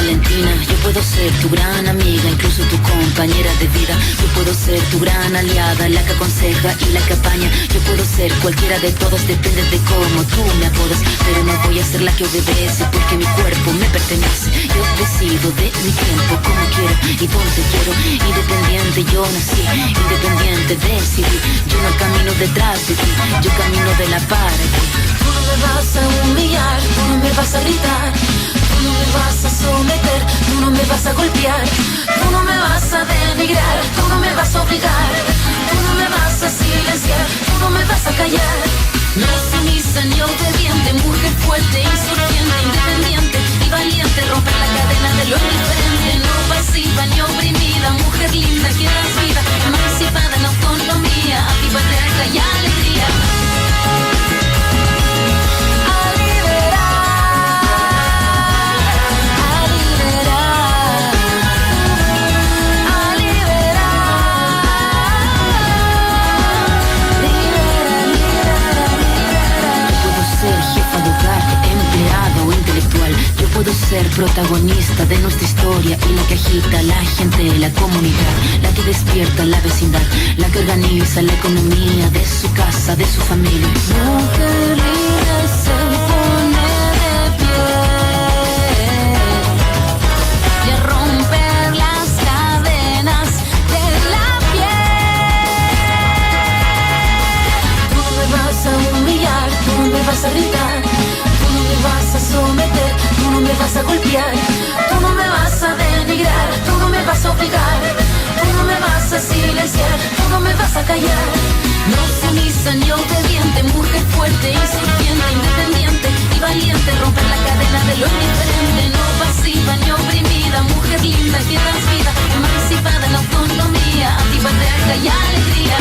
Valentina. Yo puedo ser tu gran amiga, incluso tu compañera de vida. Yo puedo ser tu gran aliada, la que aconseja y la que apaña. Yo puedo ser cualquiera de todos, depende de cómo tú me apodas. Pero no voy a ser la que obedece, porque mi cuerpo me pertenece. Yo decido de mi tiempo, como quiero y donde quiero. Independiente yo nací, independiente decidí. Yo no camino detrás de ti, yo camino de la para ti. Tú no me vas a humillar, tú no me vas a gritar, tú no me vas a someter, tú no me vas a golpear, tú no me vas a denigrar, tú no me vas a obligar, tú no me vas a silenciar, tú no me vas a callar. No sumisa ni obediente, mujer fuerte, insurgente, independiente y valiente, romper la cadena de lo indiferente, no pasiva ni oprimida, mujer linda que das vida, emancipada en autonomía, activa, patriarca y alegría. Yo puedo ser protagonista de nuestra historia y la que agita a la gente, la comunidad, la que despierta la vecindad, la que organiza la economía de su casa, de su familia. Mujer libre se pone de pie y a romper las cadenas de la piel. Tú no me vas a humillar, tú no me vas a gritar, tú no me vas a someter, tú no me vas a golpear, tú no me vas a denigrar, tú no me vas a obligar, tú no me vas a silenciar, tú no me vas a callar. No sumisa ni obediente, mujer fuerte, insurgente, independiente y valiente, romper la cadena de lo indiferente, no pasiva ni oprimida, mujer linda que das vida, emancipada en autonomía, antipatriarca y alegría.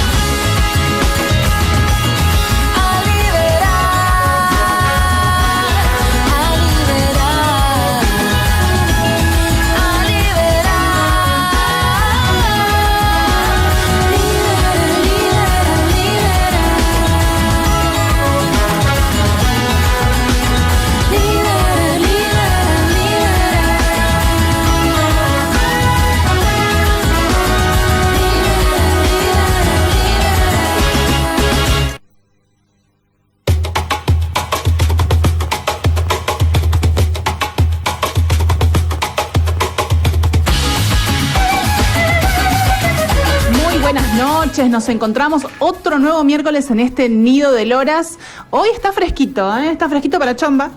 Nos encontramos otro nuevo miércoles en este Nido de Loras. Hoy está fresquito, está fresquito para chomba.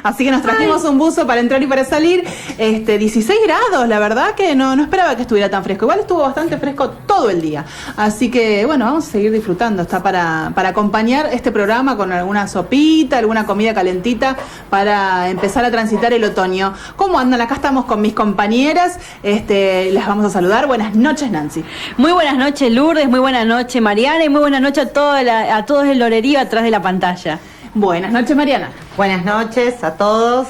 Así que nos trajimos un buzo para entrar y para salir. 16 grados, la verdad que no esperaba que estuviera tan fresco. Igual estuvo bastante fresco todo el día. Así que bueno, vamos a seguir disfrutando. Está para acompañar este programa con alguna sopita, alguna comida calentita para empezar a transitar el otoño. ¿Cómo andan? Acá estamos con mis compañeras. Las vamos a saludar. Buenas noches, Nancy. Muy buenas noches, Lourdes, muy buenas noches, Mariana, y muy buenas noches a todos el lorerío atrás de la pantalla. Buenas noches, Mariana. Buenas noches a todos,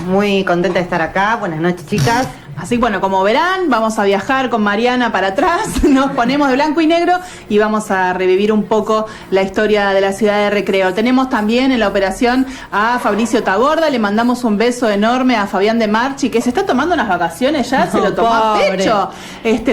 muy contenta de estar acá. Buenas noches, chicas. Así, bueno, como verán, vamos a viajar con Mariana para atrás, nos ponemos de blanco y negro y vamos a revivir un poco la historia de la ciudad de Recreo. Tenemos también en la operación a Fabricio Taborda, le mandamos un beso enorme a Fabián de Marchi, que se está tomando unas vacaciones ya, se lo tomó a pecho.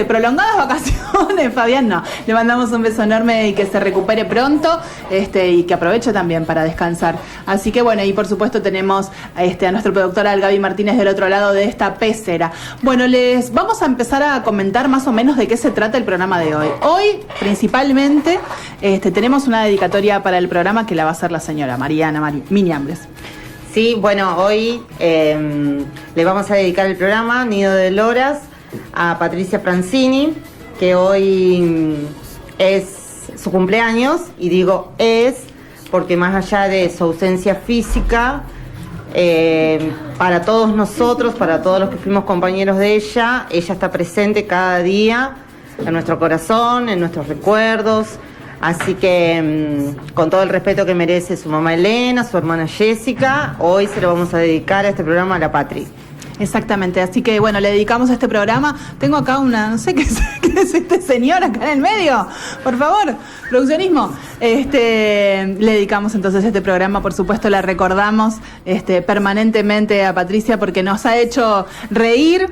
Prolongadas vacaciones, Fabián, no. Le mandamos un beso enorme y que se recupere pronto, y que aproveche también para descansar. Así que bueno, y por supuesto tenemos a nuestro productor al Gaby Martínez del otro lado de esta pecera. Bueno, les vamos a empezar a comentar más o menos de qué se trata el programa de hoy. Hoy, principalmente, tenemos una dedicatoria para el programa que la va a hacer la señora Mariana Miniambres. Sí, bueno, hoy le vamos a dedicar el programa Nido de Loras a Patricia Francini, que hoy es su cumpleaños, y digo es porque más allá de su ausencia física, para todos nosotros, para todos los que fuimos compañeros de ella está presente cada día en nuestro corazón, en nuestros recuerdos. Así que con todo el respeto que merece su mamá Elena, su hermana Jessica, hoy se lo vamos a dedicar a este programa a la Patri. Exactamente, así que bueno, le dedicamos este programa. Tengo acá no sé qué es este señor acá en el medio, por favor, produccionismo. Le dedicamos entonces este programa, por supuesto la recordamos permanentemente a Patricia porque nos ha hecho reír,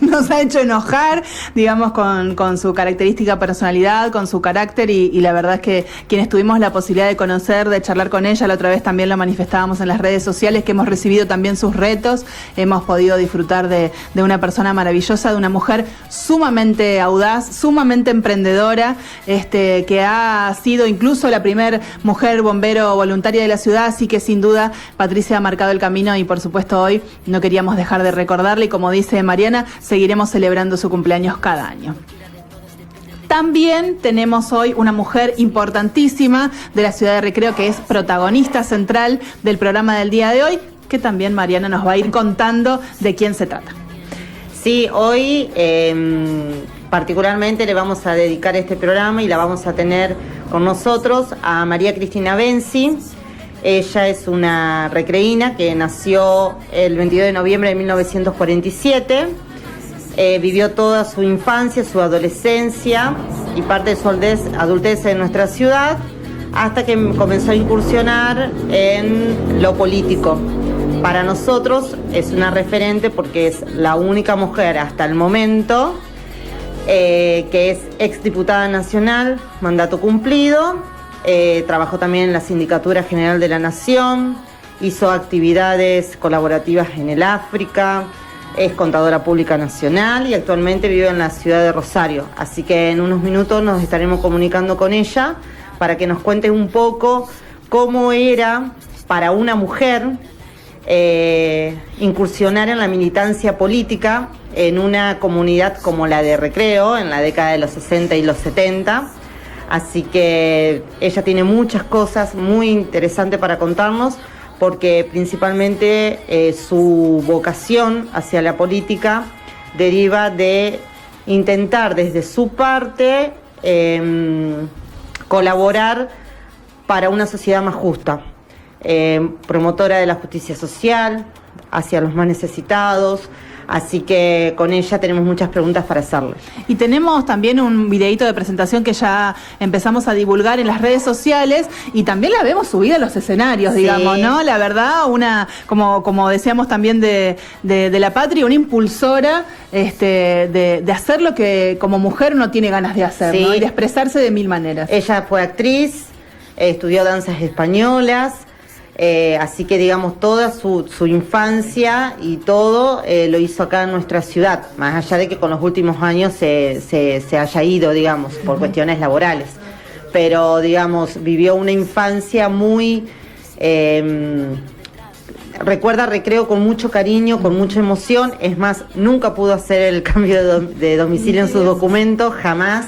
nos ha hecho enojar, digamos, con su característica personalidad, con su carácter y la verdad es que quienes tuvimos la posibilidad de conocer, de charlar con ella, la otra vez también lo manifestábamos en las redes sociales, que hemos recibido también sus retos, hemos podido disfrutar de una persona maravillosa, de una mujer sumamente audaz, sumamente emprendedora, que ha sido incluso la primer mujer bombero voluntaria de la ciudad, así que sin duda Patricia ha marcado el camino y por supuesto hoy no queríamos dejar de recordarle y como dice Mariana, seguiremos celebrando su cumpleaños cada año. También tenemos hoy una mujer importantísima de la ciudad de Recreo que es protagonista central del programa del día de hoy, que también Mariana nos va a ir contando de quién se trata. Sí, hoy particularmente le vamos a dedicar este programa y la vamos a tener con nosotros a María Cristina Benzi. Ella es una recreína que nació el 22 de noviembre de 1947. Vivió toda su infancia, su adolescencia y parte de su adultez en nuestra ciudad hasta que comenzó a incursionar en lo político. Para nosotros es una referente porque es la única mujer hasta el momento que es exdiputada nacional, mandato cumplido, trabajó también en la Sindicatura General de la Nación, hizo actividades colaborativas en el África, es contadora pública nacional y actualmente vive en la ciudad de Rosario. Así que en unos minutos nos estaremos comunicando con ella para que nos cuente un poco cómo era para una mujer incursionar en la militancia política en una comunidad como la de Recreo en la década de los 60 y los 70. Así que ella tiene muchas cosas muy interesantes para contarnos, porque principalmente su vocación hacia la política deriva de intentar desde su parte colaborar para una sociedad más justa, promotora de la justicia social hacia los más necesitados. Así que con ella tenemos muchas preguntas para hacerle. Y tenemos también un videíto de presentación que ya empezamos a divulgar en las redes sociales y también la vemos subida a los escenarios, digamos, sí, ¿no? La verdad, como decíamos también de la Patria, una impulsora de hacer lo que como mujer uno tiene ganas de hacer, sí, ¿no? Y de expresarse de mil maneras. Ella fue actriz, estudió danzas españolas. Así que digamos toda su infancia y todo lo hizo acá en nuestra ciudad, más allá de que con los últimos años se haya ido, digamos, por cuestiones laborales, pero digamos vivió una infancia muy recuerda Recreo con mucho cariño, con mucha emoción. Es más, nunca pudo hacer el cambio de domicilio en sus documentos, jamás.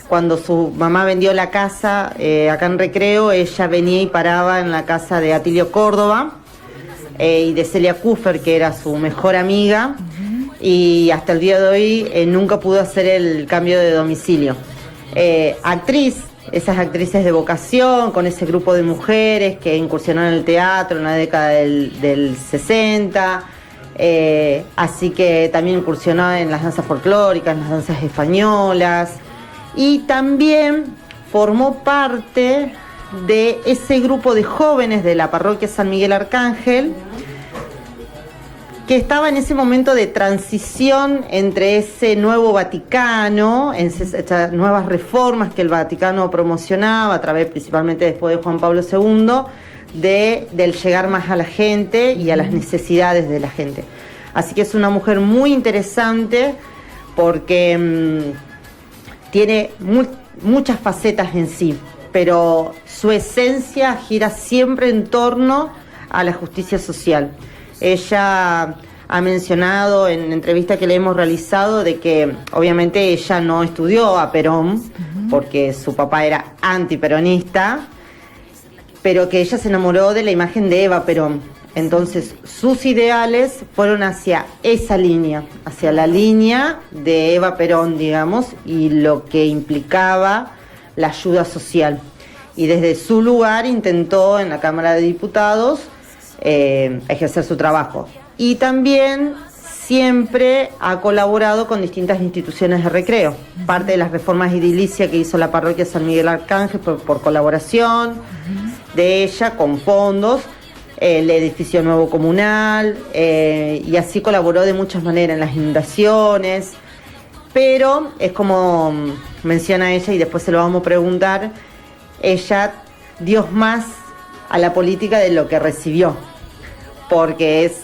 Cuando su mamá vendió la casa acá en Recreo, ella venía y paraba en la casa de Atilio Córdoba y de Celia Kuffer, que era su mejor amiga, y hasta el día de hoy nunca pudo hacer el cambio de domicilio. Actriz, esas actrices de vocación, con ese grupo de mujeres que incursionaron en el teatro en la década del 60, así que también incursionó en las danzas folclóricas, en las danzas españolas. Y también formó parte de ese grupo de jóvenes de la parroquia San Miguel Arcángel que estaba en ese momento de transición entre ese nuevo Vaticano, estas nuevas reformas que el Vaticano promocionaba a través, principalmente después de Juan Pablo II, del llegar más a la gente y a las necesidades de la gente. Así que es una mujer muy interesante porque tiene muchas facetas en sí, pero su esencia gira siempre en torno a la justicia social. Ella ha mencionado en entrevistas que le hemos realizado de que obviamente ella no estudió a Perón, porque su papá era antiperonista, pero que ella se enamoró de la imagen de Eva Perón. Entonces sus ideales fueron hacia esa línea, hacia la línea de Eva Perón, digamos, y lo que implicaba la ayuda social. Y desde su lugar intentó en la Cámara de Diputados ejercer su trabajo. Y también siempre ha colaborado con distintas instituciones de recreo. Parte de las reformas edilicias que hizo la parroquia San Miguel Arcángel por colaboración de ella, con fondos, el edificio nuevo comunal, y así colaboró de muchas maneras en las inundaciones. Pero es como menciona ella, y después se lo vamos a preguntar, ella dio más a la política de lo que recibió, porque es,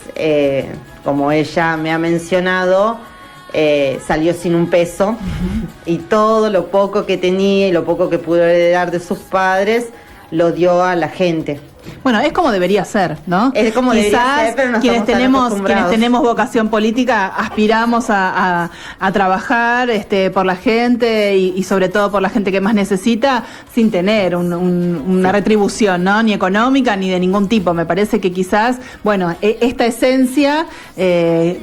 como ella me ha mencionado, salió sin un peso, y todo lo poco que tenía y lo poco que pudo heredar de sus padres lo dio a la gente. Bueno, es como debería ser, ¿no? Es como debería ser, pero no quienes estamos tan quienes tenemos vocación política aspiramos a trabajar por la gente y sobre todo por la gente que más necesita, sin tener una retribución, ¿no? Ni económica ni de ningún tipo. Me parece que quizás, bueno, esta esencia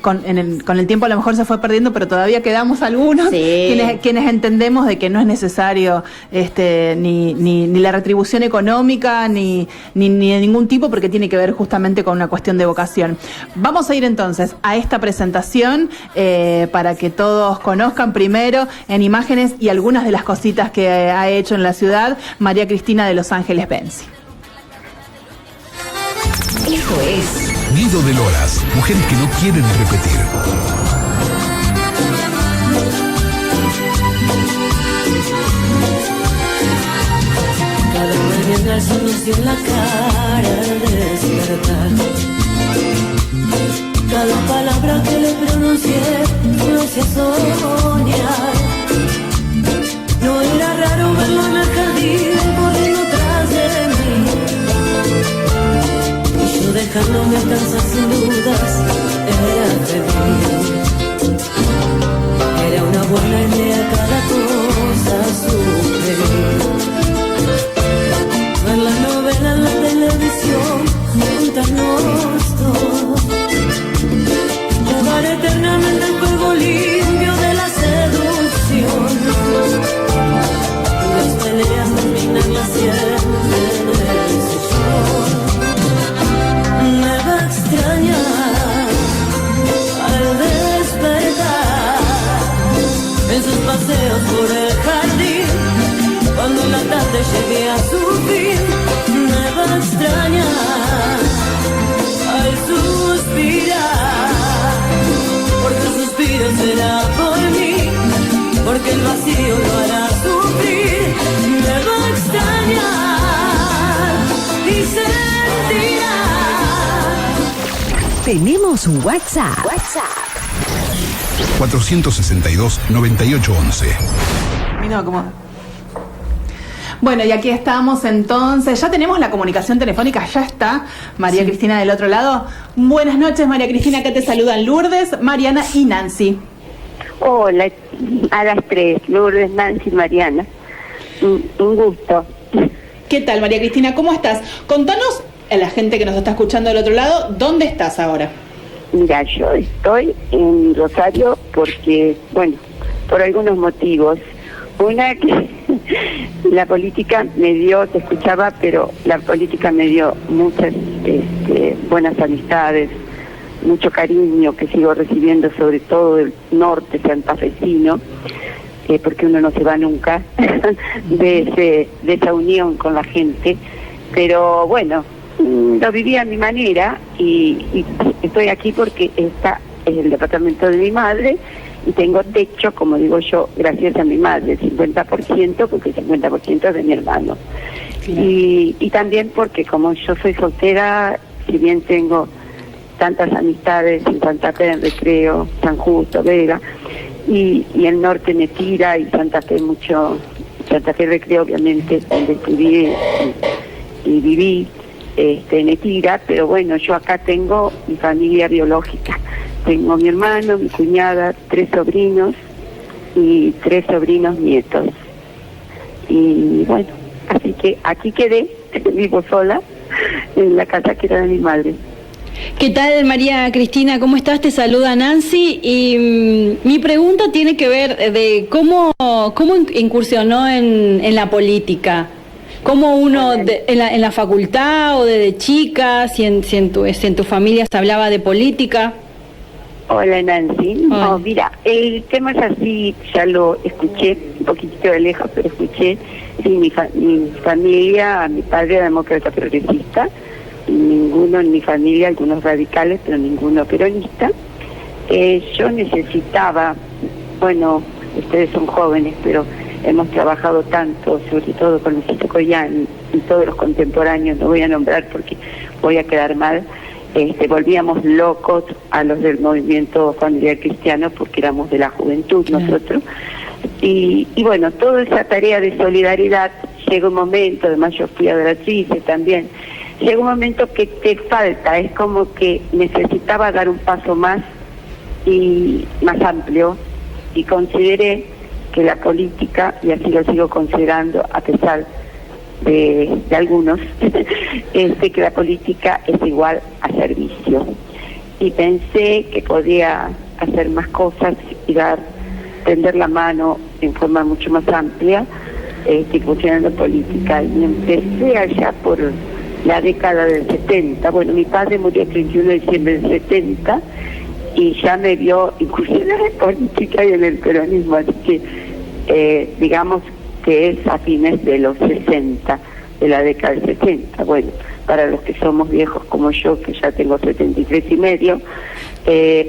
con el tiempo a lo mejor se fue perdiendo, pero todavía quedamos algunos quienes entendemos de que no es necesario ni la retribución económica ni de ningún tipo, porque tiene que ver justamente con una cuestión de vocación. Vamos a ir entonces a esta presentación para que todos conozcan primero en imágenes y algunas de las cositas que ha hecho en la ciudad María Cristina de Los Ángeles Benzi. Esto es Nido de Loras, mujeres que no quieren repetir. Cada mañana el sol nos dio en la cara al despertar. Cada palabra que le pronuncié me hacía soñar. No era raro verlo en el jardín corriendo tras de mí. Y yo dejándome alcanzar sin dudas, era feliz. Era una buena idea cada cosa sugerir. Ver la novela en la televisión, juntarnos dos, jugar eternamente el juego limpio de la seducción. Las peleas terminarlas siempre en el sillón. Me va a extrañar al despertar en sus paseos por el jardín. Cuando la tarde llegue a su fin, me va a extrañar al suspirar, porque el suspiro será por mí, porque el vacío lo hará sufrir. Me va a extrañar y sentirá. Tenemos un WhatsApp. 462-9811. Mira cómo. Bueno, y aquí estamos entonces, ya tenemos la comunicación telefónica, ya está María Cristina del otro lado. Buenas noches, María Cristina, que te saludan Lourdes, Mariana y Nancy. Hola, a las tres, Lourdes, Nancy, Mariana. Un gusto. ¿Qué tal, María Cristina? ¿Cómo estás? Contanos a la gente que nos está escuchando del otro lado, ¿dónde estás ahora? Mira, yo estoy en Rosario porque, bueno, por algunos motivos. Una, que la política me dio, te escuchaba, pero la política me dio muchas buenas amistades, mucho cariño que sigo recibiendo, sobre todo del norte santafesino, porque uno no se va nunca de esa unión con la gente. Pero bueno, lo viví a mi manera y estoy aquí porque está en el departamento de mi madre. Y tengo techo, como digo yo, gracias a mi madre, 50%, porque el 50% es de mi hermano. Sí. Y también porque como yo soy soltera, si bien tengo tantas amistades en Santa Fe, en Recreo, San Justo, Vega, y el norte me tira, y Santa Fe mucho, Santa Fe Recreo obviamente, donde estudié y viví, me tira, pero bueno, yo acá tengo mi familia biológica. Tengo mi hermano, mi cuñada, 3 sobrinos y 3 sobrinos nietos. Y bueno, así que aquí quedé, vivo sola, en la casa que era de mi madre. ¿Qué tal, María Cristina? ¿Cómo estás? Te saluda Nancy. Y mi pregunta tiene que ver de cómo incursionó en la política. ¿Cómo uno en la facultad o desde chica, si en tu familia se hablaba de política? Hola Nancy. No, Hola. mira, el tema es así, ya lo escuché, un poquitito de lejos, pero escuché. Sí, mi familia, mi padre era demócrata progresista, y ninguno en mi familia, algunos radicales, pero ninguno peronista. Yo necesitaba, bueno, ustedes son jóvenes, pero hemos trabajado tanto, sobre todo con Luisito Coyán y todos los contemporáneos, no voy a nombrar porque voy a quedar mal. Volvíamos locos a los del movimiento familiar cristiano porque éramos de la juventud nosotros. Y bueno, toda esa tarea de solidaridad, llega un momento, además yo fui adoratrice también, llega un momento que te falta, es como que necesitaba dar un paso más y más amplio, y consideré que la política, y así lo sigo considerando a pesar de algunos, que la política es igual a servicio. Y pensé que podía hacer más cosas y tender la mano en forma mucho más amplia, funcionando política. Y empecé allá por la década del 70. Bueno, mi padre murió el 31 de diciembre del 70 y ya me vio incursionar en política y en el peronismo, así que digamos que es a fines de los 60, de la década del 60. Bueno, para los que somos viejos como yo, que ya tengo 73 y medio,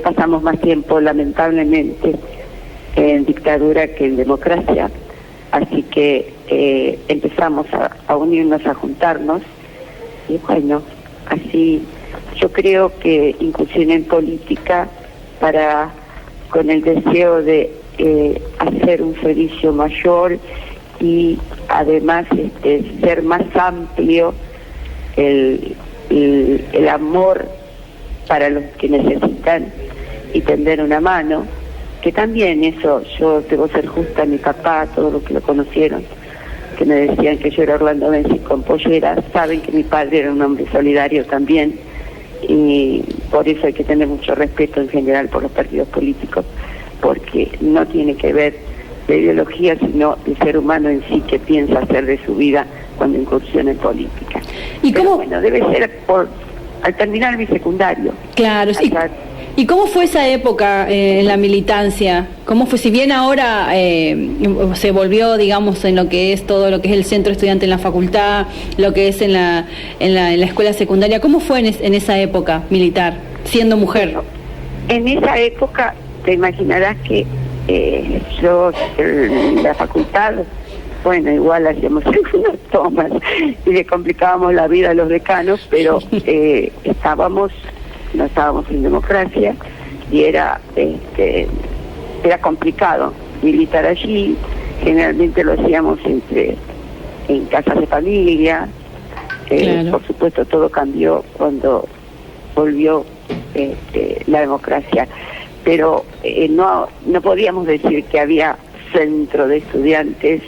pasamos más tiempo lamentablemente en dictadura que en democracia, así que empezamos a unirnos, a juntarnos, y bueno, así yo creo que incursioné en política con el deseo de hacer un servicio mayor y además ser más amplio el amor para los que necesitan y tender una mano, que también eso, yo debo ser justa, mi papá, todos los que lo conocieron, que me decían que yo era Orlando Benzi con pollera, saben que mi padre era un hombre solidario también, y por eso hay que tener mucho respeto en general por los partidos políticos, porque no tiene que ver la ideología, sino el ser humano en sí que piensa hacer de su vida cuando incursiona en política. ¿Y pero cómo? Bueno, debe ser al terminar mi secundario. Claro, sí. ¿Y cómo fue esa época en la militancia? ¿Cómo fue? Si bien ahora se volvió, digamos, en lo que es todo lo que es el centro estudiante en la facultad, lo que es en la escuela secundaria, ¿cómo fue en esa época militar, siendo mujer? Bueno, en esa época te imaginarás que yo en la facultad, bueno, igual hacíamos algunas tomas y le complicábamos la vida a los decanos, pero no estábamos en democracia y era complicado militar allí. Generalmente lo hacíamos en casas de familia. Claro. Por supuesto todo cambió cuando volvió la democracia, pero no podíamos decir que había centro de estudiantes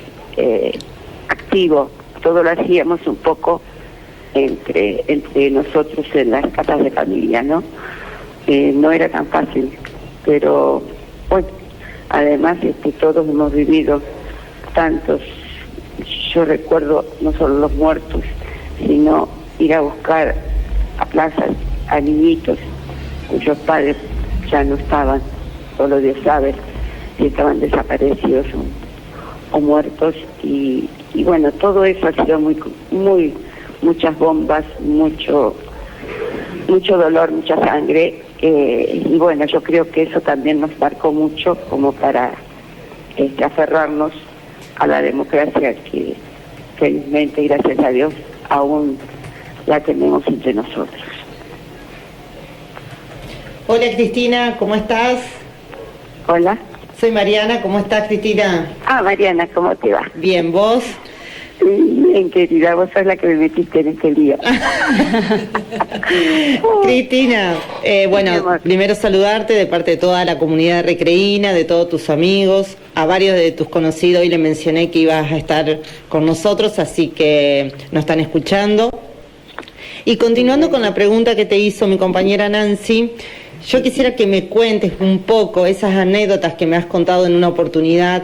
activo. Todo lo hacíamos un poco entre nosotros en las casas de familia, ¿no? No era tan fácil, pero bueno, además todos hemos vivido tantos, yo recuerdo no solo los muertos, sino ir a buscar a plazas a niñitos cuyos padres ya no estaban, solo Dios sabe si estaban desaparecidos o muertos, y bueno, todo eso ha sido muchas bombas, mucho dolor, mucha sangre, y bueno, yo creo que eso también nos marcó mucho como para aferrarnos a la democracia que felizmente, gracias a Dios, aún la tenemos entre nosotros. Hola Cristina, ¿cómo estás? Hola. Soy Mariana, ¿cómo estás Cristina? Ah, Mariana, ¿cómo te va? Bien, ¿vos? Bien, querida, vos sos la que me metiste en este lío. Cristina, bueno, primero saludarte de parte de toda la comunidad recreína, de todos tus amigos, a varios de tus conocidos, y le mencioné que ibas a estar con nosotros, así que nos están escuchando. Y continuando con la pregunta que te hizo mi compañera Nancy, yo quisiera que me cuentes un poco esas anécdotas que me has contado en una oportunidad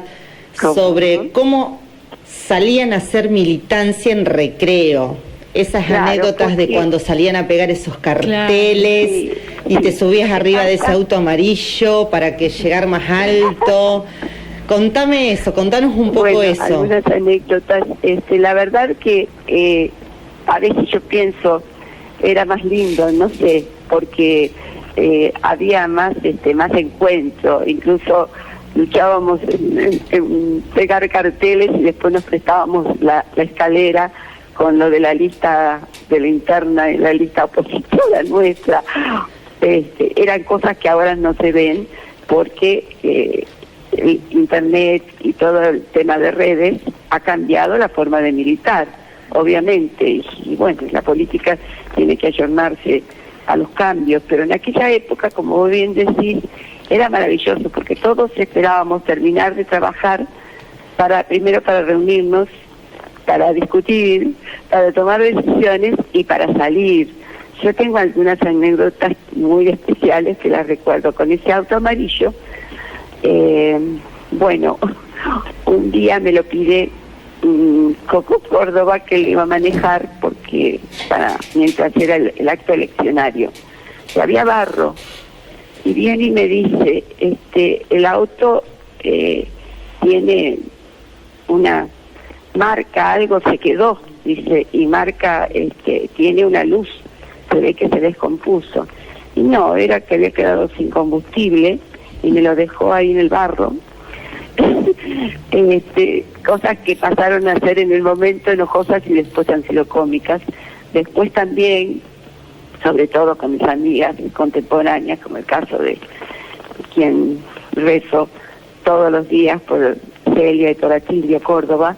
sobre cómo salían a hacer militancia en recreo. esas Claro, anécdotas de porque- cuando salían a pegar esos carteles Sí, y te sí. subías arriba de ese Exacto. auto amarillo para que llegar más alto. Contame eso, contanos un poco Bueno, eso. algunas anécdotas. La verdad que a veces yo pienso era más lindo, no sé, porque había más encuentro, incluso luchábamos en pegar carteles y después nos prestábamos la escalera con lo de la lista de la interna y la lista opositora nuestra. Eran cosas que ahora no se ven porque el internet y todo el tema de redes ha cambiado la forma de militar, obviamente, y bueno, la política tiene que ayornarse a los cambios, pero en aquella época, como vos bien decís, era maravilloso porque todos esperábamos terminar de trabajar primero para reunirnos, para discutir, para tomar decisiones y para salir. Yo tengo algunas anécdotas muy especiales que las recuerdo con ese auto amarillo. Bueno, un día me lo pide Coco Córdoba, que le iba a manejar porque mientras era el acto eleccionario. Y había barro. Y viene y me dice, el auto tiene una marca, algo se quedó, dice, y marca, tiene una luz, se ve que se descompuso. Y no, era que había quedado sin combustible y me lo dejó ahí en el barro. Cosas que pasaron a ser en el momento enojosas y después han sido cómicas. Después también, sobre todo con mis amigas contemporáneas, como el caso de quien rezo todos los días por Celia y Toratilio Córdoba,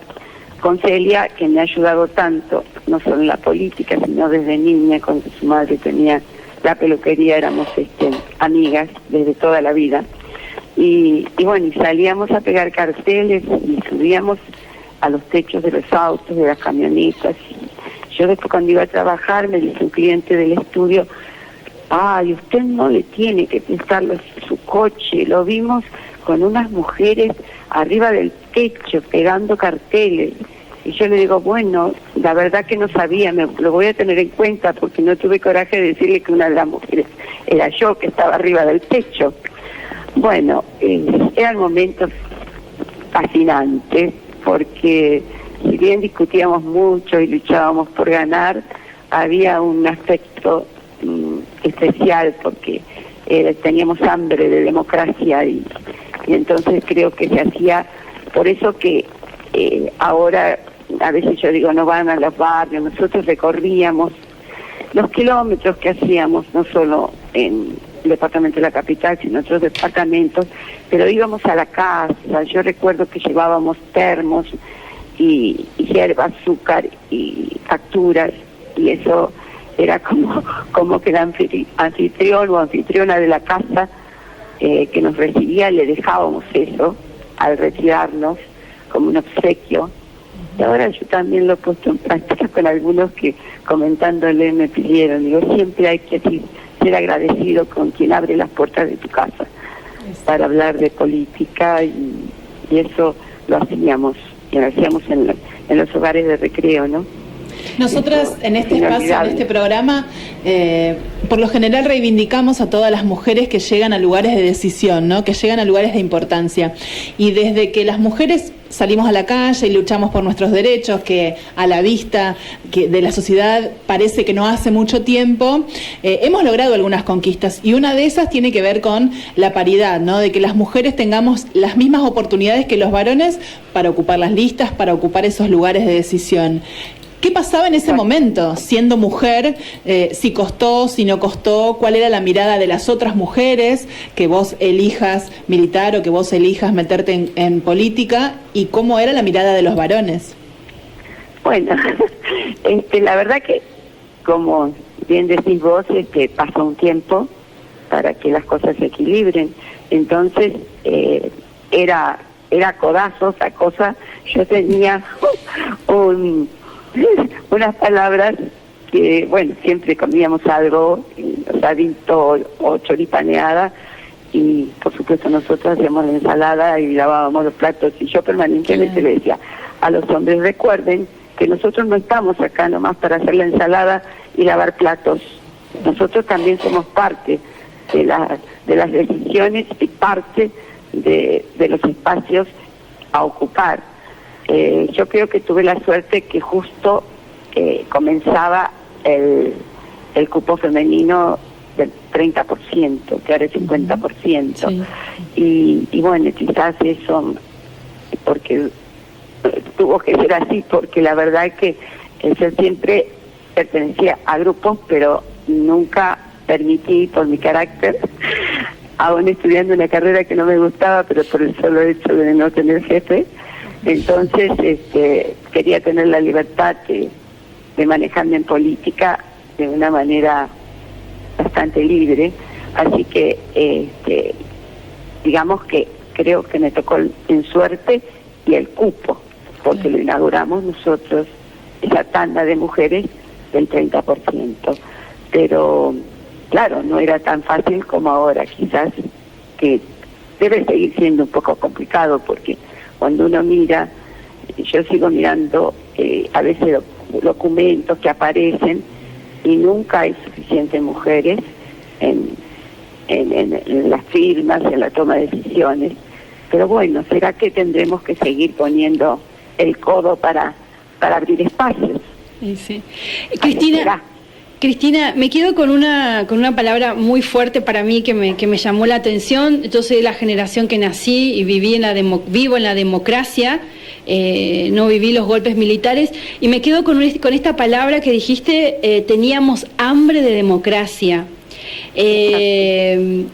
con Celia, que me ha ayudado tanto, no solo en la política, sino desde niña, cuando su madre tenía la peluquería, éramos amigas desde toda la vida. Y bueno, y salíamos a pegar carteles y subíamos a los techos de los autos, de las camionetas. Y yo después, cuando iba a trabajar, me dice un cliente del estudio, ay, usted no le tiene que prestar su coche, lo vimos con unas mujeres arriba del techo pegando carteles. Y yo le digo, bueno, la verdad que no sabía, lo voy a tener en cuenta porque no tuve coraje de decirle que una de las mujeres era yo, que estaba arriba del techo. Bueno, eran momentos fascinantes porque si bien discutíamos mucho y luchábamos por ganar, había un aspecto especial porque teníamos hambre de democracia y entonces creo que se hacía, por eso que ahora a veces yo digo no van a los barrios, nosotros recorríamos los kilómetros que hacíamos, no solo en el departamento de la capital, sino en otros departamentos, pero íbamos a la casa. Yo recuerdo que llevábamos termos y hierba, azúcar y facturas, y eso era como que el anfitrión o anfitriona de la casa que nos recibía, le dejábamos eso al retirarnos como un obsequio. Y ahora yo también lo he puesto en práctica con algunos que comentándole me pidieron, digo, siempre hay que ser agradecido con quien abre las puertas de tu casa para hablar de política y eso lo hacíamos, y lo hacíamos en los hogares de recreo, ¿no? Nosotras en este espacio, en este programa, por lo general reivindicamos a todas las mujeres que llegan a lugares de decisión, ¿no? Que llegan a lugares de importancia. Y desde que las mujeres salimos a la calle y luchamos por nuestros derechos, que a la vista de la sociedad parece que no hace mucho tiempo, hemos logrado algunas conquistas. Y una de esas tiene que ver con la paridad, ¿no? De que las mujeres tengamos las mismas oportunidades que los varones para ocupar las listas, para ocupar esos lugares de decisión. ¿Qué pasaba en ese momento, siendo mujer? Si costó, si no costó, ¿cuál era la mirada de las otras mujeres que vos elijas militar o que vos elijas meterte en política? ¿Y cómo era la mirada de los varones? Bueno, la verdad que, como bien decís vos, pasó un tiempo para que las cosas se equilibren. Entonces, era codazos la cosa. Yo tenía unas palabras que, bueno, siempre comíamos algo, asadito o choripaneada, y por supuesto nosotros hacíamos la ensalada y lavábamos los platos, y yo permanentemente le decía a los hombres, recuerden que nosotros no estamos acá nomás para hacer la ensalada y lavar platos. Nosotros también somos parte de las decisiones y parte de los espacios a ocupar. Yo creo que tuve la suerte que justo comenzaba el cupo femenino del 30%, que ahora es 50%. Sí. Y bueno, quizás eso, porque tuvo que ser así, porque la verdad es que yo siempre pertenecía a grupos, pero nunca permití, por mi carácter, aún estudiando una carrera que no me gustaba, pero por el solo hecho de no tener jefe, entonces quería tener la libertad de manejarme en política de una manera bastante libre, así que digamos que creo que me tocó en suerte y el cupo, porque lo inauguramos nosotros, esa tanda de mujeres del 30%, pero claro, no era tan fácil como ahora, quizás que debe seguir siendo un poco complicado, porque cuando uno mira, yo sigo mirando a veces documentos que aparecen y nunca hay suficientes mujeres en las firmas, en la toma de decisiones. Pero bueno, ¿será que tendremos que seguir poniendo el codo para abrir espacios? Sí. Cristina, me quedo con una palabra muy fuerte para mí que me llamó la atención. Yo soy de la generación que nací y vivo en la democracia, no viví los golpes militares, y me quedo con esta palabra que dijiste, teníamos hambre de democracia.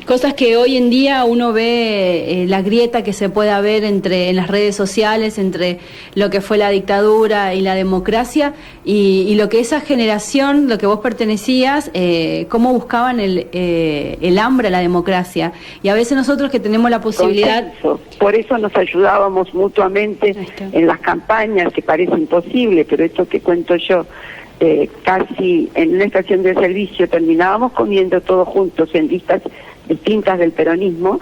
Cosas que hoy en día uno ve, la grieta que se puede ver en las redes sociales entre lo que fue la dictadura y la democracia, y lo que esa generación, lo que vos pertenecías, cómo buscaban el hambre a la democracia. Y a veces nosotros que tenemos la posibilidad... Por eso nos ayudábamos mutuamente en las campañas, que parece imposible, pero esto que cuento yo, casi en una estación de servicio terminábamos comiendo todos juntos en listas distintas del peronismo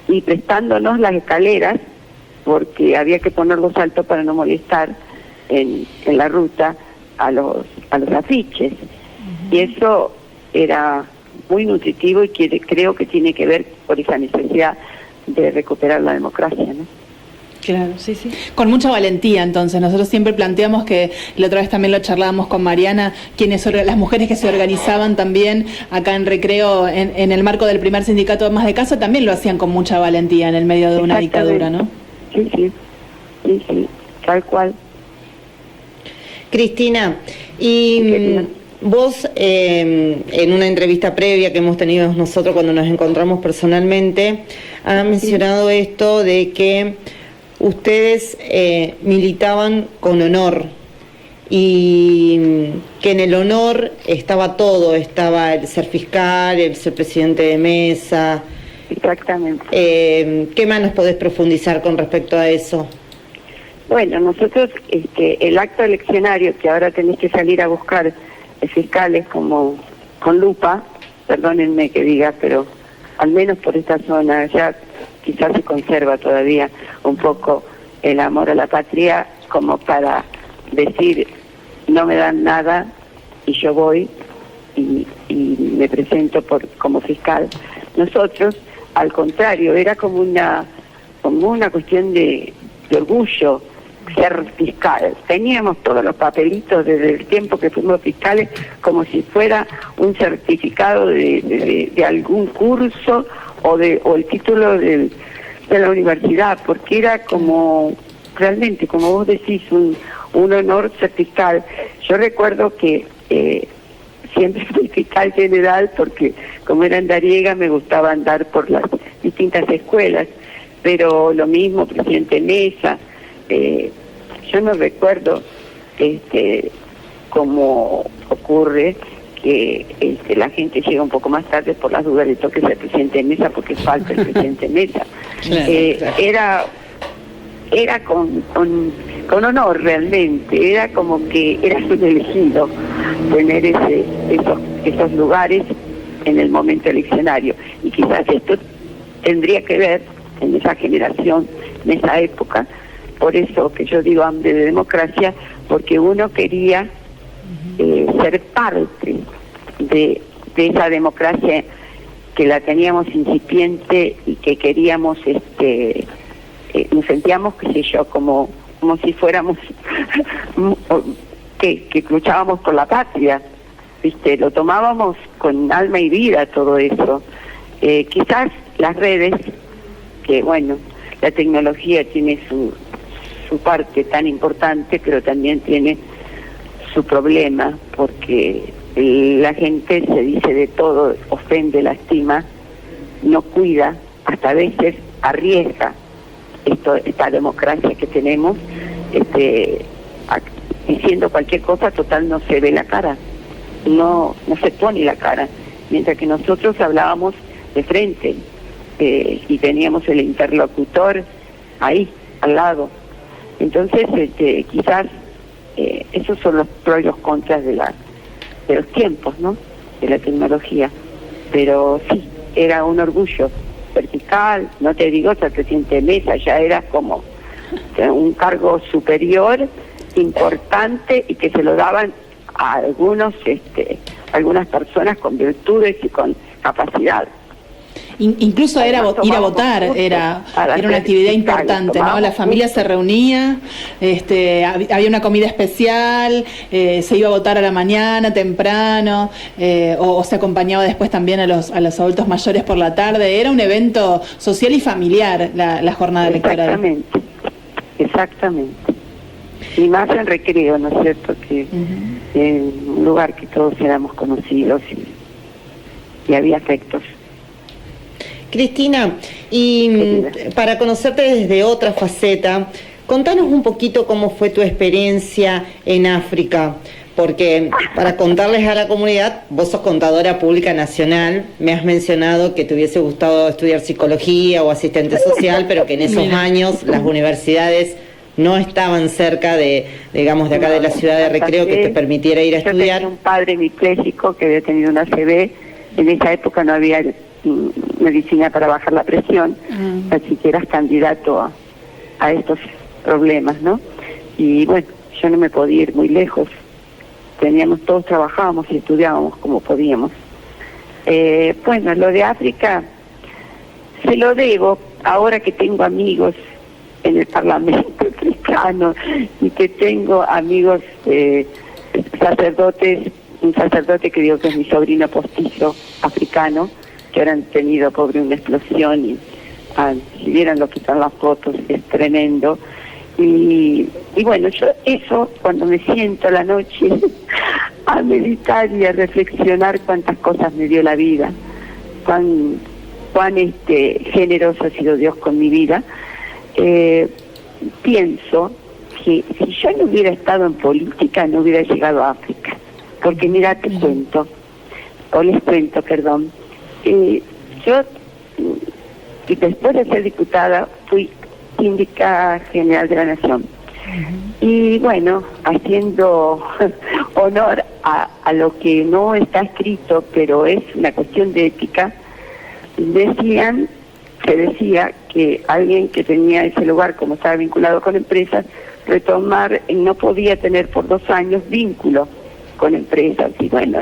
y prestándonos las escaleras, porque había que ponerlos altos para no molestar en la ruta a los afiches. Y eso era muy nutritivo y creo que tiene que ver por esa necesidad de recuperar la democracia, ¿no? Claro, sí. Con mucha valentía, entonces. Nosotros siempre planteamos que, la otra vez también lo charlábamos con Mariana, las mujeres que se organizaban también acá en Recreo, en el marco del primer sindicato de Amas de Casa, también lo hacían con mucha valentía en el medio de una dictadura, ¿no? Sí, tal cual. Cristina, y vos en una entrevista previa que hemos tenido nosotros cuando nos encontramos personalmente, has mencionado esto de que ustedes militaban con honor y que en el honor estaba todo, estaba el ser fiscal, el ser presidente de mesa. Exactamente. ¿Qué más nos podés profundizar con respecto a eso? Bueno, nosotros el acto eleccionario que ahora tenés que salir a buscar fiscales como con lupa, perdónenme que diga, pero al menos por esta zona ya quizás se conserva todavía un poco el amor a la patria, como para decir no me dan nada y yo voy y me presento como fiscal. Nosotros, al contrario, era como una cuestión de orgullo ser fiscal. Teníamos todos los papelitos desde el tiempo que fuimos fiscales como si fuera un certificado de algún curso o el título de la universidad, porque era como, realmente, como vos decís, un honor ser fiscal. Yo recuerdo que siempre fui fiscal general porque como era andariega me gustaba andar por las distintas escuelas, pero lo mismo, presidente Mesa. Yo no recuerdo cómo ocurre que la gente llega un poco más tarde por las dudas de toques al presidente Mesa porque falta el presidente Mesa. Claro. Era con honor realmente, era como que eras un elegido tener esos lugares en el momento eleccionario, y quizás esto tendría que ver en esa generación, en esa época, por eso que yo digo hambre de democracia, porque uno quería ser parte de esa democracia que la teníamos incipiente y que queríamos, nos sentíamos, qué sé yo, como si fuéramos que luchábamos por la patria, ¿viste? Lo tomábamos con alma y vida todo eso. Quizás las redes, que bueno, la tecnología tiene su parte tan importante, pero también tiene su problema, porque la gente se dice de todo, ofende, lastima, no cuida, hasta a veces arriesga esta democracia que tenemos, diciendo cualquier cosa, total no se ve la cara, no se pone la cara, mientras que nosotros hablábamos de frente y teníamos el interlocutor ahí, al lado. Entonces, quizás esos son los pros y los contras de los tiempos, ¿no? De la tecnología. Pero sí, era un orgullo vertical, no te digo ser presidente de mesa, ya era como un cargo superior, importante, y que se lo daban a algunas personas con virtudes y con capacidad. Incluso era ir a votar, era una actividad importante, ¿no? La familia se reunía, había una comida especial, se iba a votar a la mañana, temprano, o se acompañaba después también a los adultos mayores por la tarde. Era un evento social y familiar la jornada electoral. Exactamente. Y más en Recreo, ¿no es cierto? Que en un lugar que todos éramos conocidos y había afectos. Cristina, y para conocerte desde otra faceta, contanos un poquito cómo fue tu experiencia en África, porque para contarles a la comunidad, vos sos contadora pública nacional, me has mencionado que te hubiese gustado estudiar psicología o asistente social, pero que en esos años las universidades no estaban cerca de acá de la ciudad de Recreo, que te permitiera ir a estudiar. Yo tenía un padre hemipléjico que había tenido una ACV, en esa época no había medicina para bajar la presión, así que eras candidato a estos problemas, ¿no? Y bueno, yo no me podía ir muy lejos, todos trabajábamos y estudiábamos como podíamos. Bueno, lo de África se lo debo ahora que tengo amigos en el Parlamento africano y que tengo amigos sacerdotes, un sacerdote que digo que es mi sobrino postizo africano, que ahora han tenido, pobre, una explosión y si vieran lo que están las fotos, es tremendo. Y bueno, yo eso, cuando me siento a la noche a meditar y a reflexionar cuántas cosas me dio la vida, cuán generoso ha sido Dios con mi vida, pienso que si yo no hubiera estado en política no hubiera llegado a África, porque mira, les cuento, yo y después de ser diputada fui síndica general de la Nación, y bueno, haciendo honor a lo que no está escrito, pero es una cuestión de ética, se decía que alguien que tenía ese lugar, como estaba vinculado con empresas, no podía tener por 2 años vínculo con empresas. Y bueno,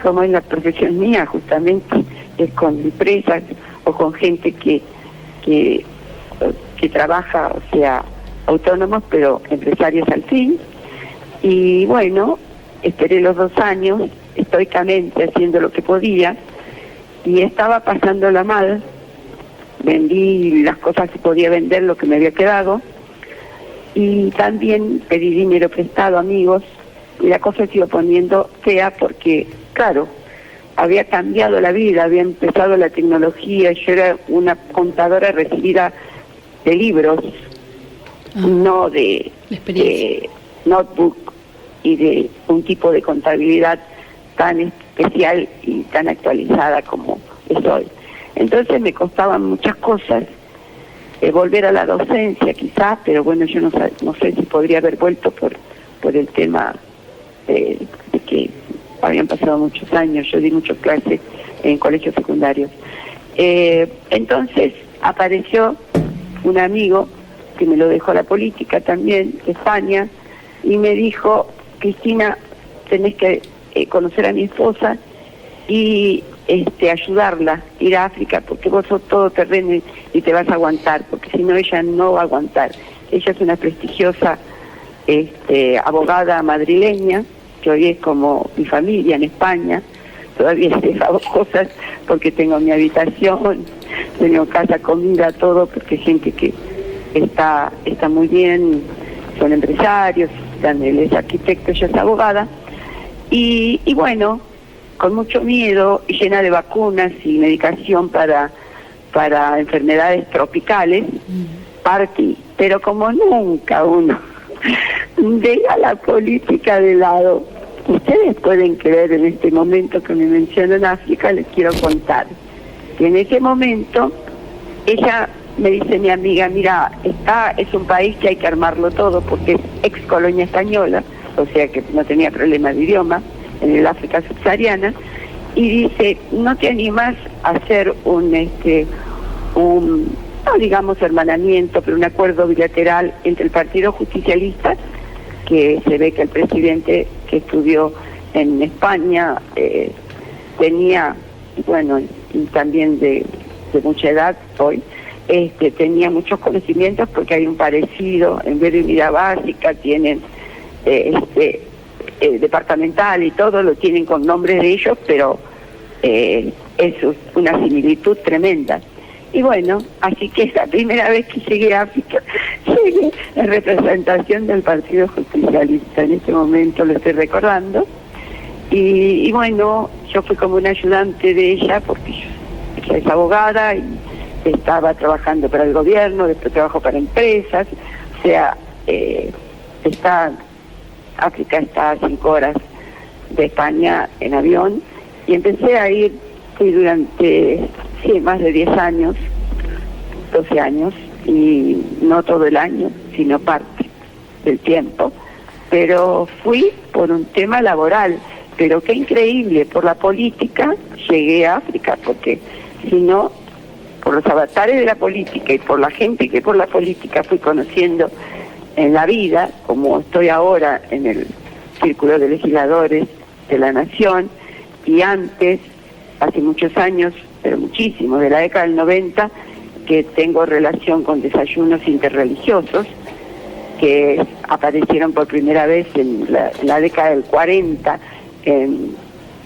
como en la profesión mía, justamente, es con empresas o con gente que trabaja, o sea, autónomos, pero empresarios al fin. Y bueno, esperé los 2 años, estoicamente haciendo lo que podía, y estaba pasándola mal. Vendí las cosas que podía vender, lo que me había quedado, y también pedí dinero prestado a amigos, y la cosa se iba poniendo fea porque, claro, había cambiado la vida, había empezado la tecnología, yo era una contadora recibida de libros, no de notebook y de un tipo de contabilidad tan especial y tan actualizada como es hoy. Entonces me costaban muchas cosas, volver a la docencia quizás, pero bueno, yo no sé si podría haber vuelto por el tema de que habían pasado muchos años, yo di muchas clases en colegios secundarios. Entonces apareció un amigo que me lo dejó la política también, de España, y me dijo, Cristina, tenés que conocer a mi esposa y ayudarla, ir a África, porque vos sos todo terreno y te vas a aguantar, porque si no ella no va a aguantar. Ella es una prestigiosa abogada madrileña, que hoy es como mi familia en España. Todavía hago cosas porque tengo mi habitación, tengo casa, comida, todo, porque hay gente que está muy bien, son empresarios, él es arquitecto, ella es abogada, y bueno, con mucho miedo y llena de vacunas y medicación para enfermedades tropicales, partí, pero como nunca uno deja la política de lado. Ustedes pueden creer en este momento que me mencionan África, les quiero contar que en ese momento ella me dice, mi amiga, mira, es un país que hay que armarlo todo porque es ex colonia española, o sea que no tenía problema de idioma, en el África subsahariana, y dice, ¿no te animas a hacer no digamos hermanamiento, pero un acuerdo bilateral entre el Partido Justicialista, que se ve que el presidente que estudió en España tenía, bueno, y también de mucha edad hoy, tenía muchos conocimientos porque hay un parecido, en vez de unidad básica tienen departamental y todo, lo tienen con nombres de ellos, pero es una similitud tremenda. Y bueno, así que es la primera vez que llegué a África, llegué en representación del Partido Justicialista, en este momento lo estoy recordando, y bueno, yo fui como una ayudante de ella, porque ella es abogada y estaba trabajando para el gobierno, después trabajó para empresas, o sea, África está a 5 horas de España en avión, y empecé a ir, fui durante más de 10 años, 12 años, y no todo el año, sino parte del tiempo, pero fui por un tema laboral, pero qué increíble, por la política llegué a África, porque si no, por los avatares de la política y por la gente que por la política fui conociendo en la vida, como estoy ahora en el Círculo de Legisladores de la Nación, y antes, hace muchos años, pero muchísimo, de la década del 90, que tengo relación con desayunos interreligiosos, que aparecieron por primera vez en la década del 40 en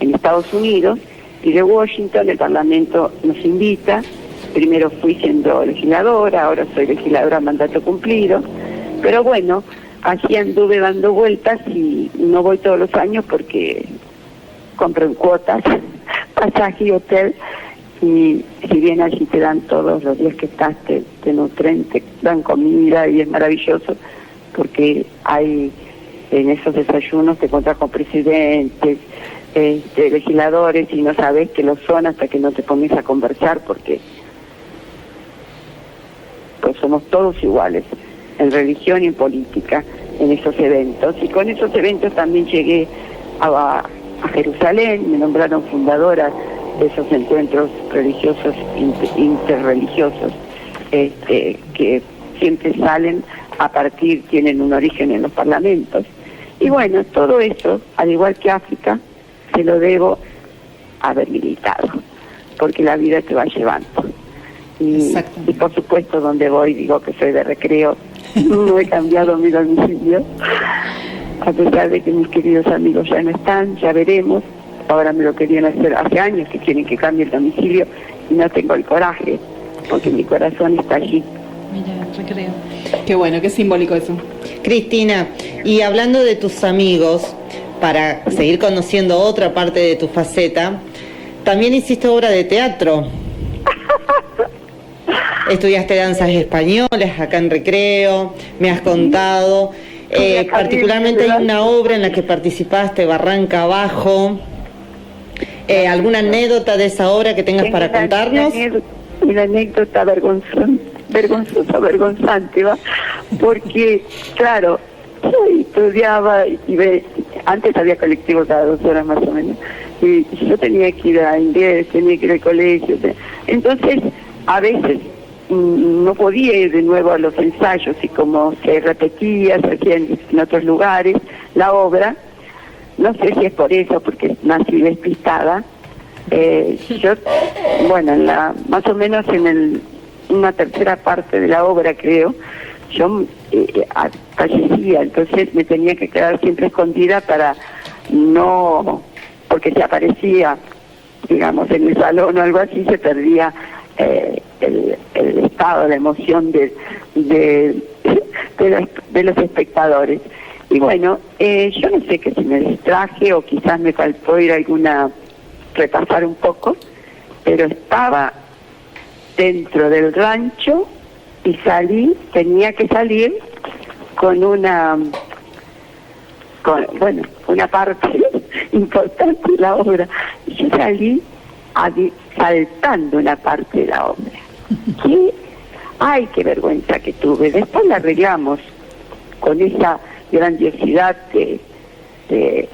Estados Unidos, y de Washington el Parlamento nos invita. Primero fui siendo legisladora, ahora soy legisladora a mandato cumplido, pero bueno, así anduve dando vueltas y no voy todos los años porque compro en cuotas, pasaje y hotel, y si bien allí te dan todos los días que estás, te nutren, te dan comida y es maravilloso, porque hay en esos desayunos te encuentras con presidentes, legisladores, y no sabes que lo son hasta que no te pones a conversar, porque pues somos todos iguales en religión y en política en esos eventos. Y con esos eventos también llegué a Jerusalén, me nombraron fundadora de esos encuentros religiosos, interreligiosos, que siempre salen a partir, tienen un origen en los parlamentos. Y bueno, todo eso, al igual que África, se lo debo haber militado, porque la vida te va llevando. Y por supuesto, donde voy, digo que soy de Recreo, no he cambiado mi domicilio, a pesar de que mis queridos amigos ya no están, ya veremos. Ahora me lo querían hacer hace años, que quieren que cambie el domicilio, y no tengo el coraje, porque mi corazón está allí. Mira, Recreo. Qué bueno, qué simbólico eso. Cristina, y hablando de tus amigos, para seguir conociendo otra parte de tu faceta, también hiciste obra de teatro. Estudiaste danzas españolas acá en Recreo, me has contado. Particularmente hay una obra en la que participaste, Barranca Abajo. ¿Alguna anécdota de esa obra que tengas para contarnos? Una anécdota vergonzante, ¿va? Porque, claro, yo estudiaba y antes había colectivo cada 2 horas más o menos, y yo tenía que ir a inglés, tenía que ir al colegio, entonces a veces no podía ir de nuevo a los ensayos, y como se repetía, se hacía en otros lugares la obra, no sé si es por eso, porque nací despistada, yo, bueno, más o menos en una tercera parte de la obra, creo, yo fallecía, entonces me tenía que quedar siempre escondida para no, porque si aparecía, digamos, en el salón o algo así, se perdía el estado, la emoción de los espectadores. Y bueno, yo no sé que si me distraje o quizás me faltó ir a repasar un poco, pero estaba dentro del rancho y tenía que salir con una parte importante de la obra. Y yo salí saltando una parte de la obra. ¡Qué vergüenza que tuve! Después la arreglamos con esa grandiosidad de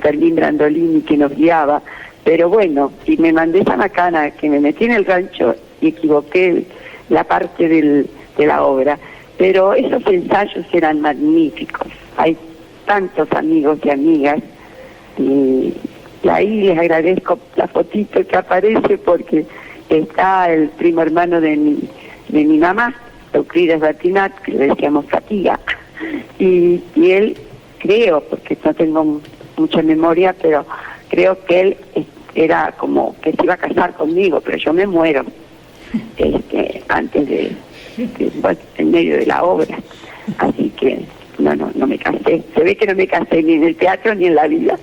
Fermín Brandolini que nos guiaba, pero bueno, y me mandé esa macana que me metí en el rancho y equivoqué la parte de la obra, pero esos ensayos eran magníficos. Hay tantos amigos y amigas, y ahí les agradezco la fotito que aparece, porque está el primo hermano de mi mamá, Euclides Bertinat, que le decíamos Fatiga, y él, creo, porque no tengo mucha memoria, pero creo que él era como que se iba a casar conmigo, pero yo me muero antes en medio de la obra, así que no me casé. Se ve que no me casé ni en el teatro ni en la vida.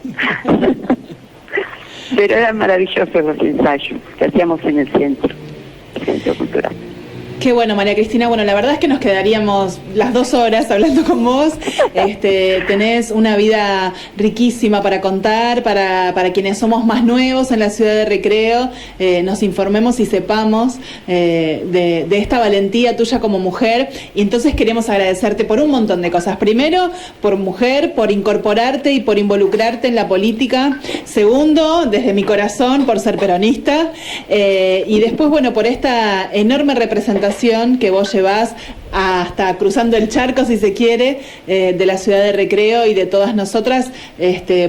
Pero eran maravillosos los ensayos que hacíamos en el Centro Cultural. Qué bueno, María Cristina. Bueno, la verdad es que nos quedaríamos las 2 horas hablando con vos. Tenés una vida riquísima para contar, para quienes somos más nuevos en la ciudad de Recreo, nos informemos y sepamos de esta valentía tuya como mujer. Y entonces queremos agradecerte por un montón de cosas. Primero, por mujer, por incorporarte y por involucrarte en la política. Segundo, desde mi corazón, por ser peronista. Y después, bueno, por esta enorme representación que vos llevás hasta cruzando el charco, si se quiere, de la ciudad de Recreo y de todas nosotras,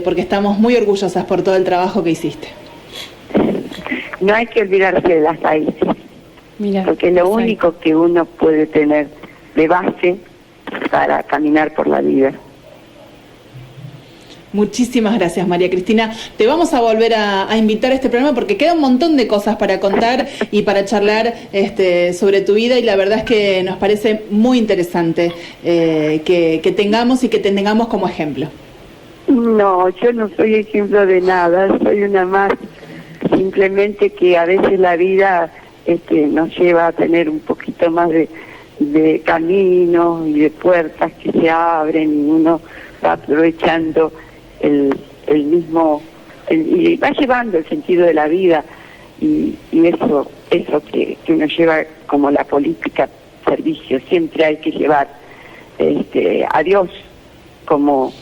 porque estamos muy orgullosas por todo el trabajo que hiciste. No hay que olvidarse de las raíces, porque es lo único que uno puede tener de base para caminar por la vida. Muchísimas gracias, María Cristina. Te vamos a volver a invitar a este programa porque queda un montón de cosas para contar y para charlar sobre tu vida, y la verdad es que nos parece muy interesante que tengamos como ejemplo. No, yo no soy ejemplo de nada, soy una más, simplemente que a veces la vida nos lleva a tener un poquito más de caminos y de puertas que se abren, y uno va aprovechando el mismo, y va llevando el sentido de la vida, y eso que uno lleva como la política, servicio, siempre hay que llevar a Dios como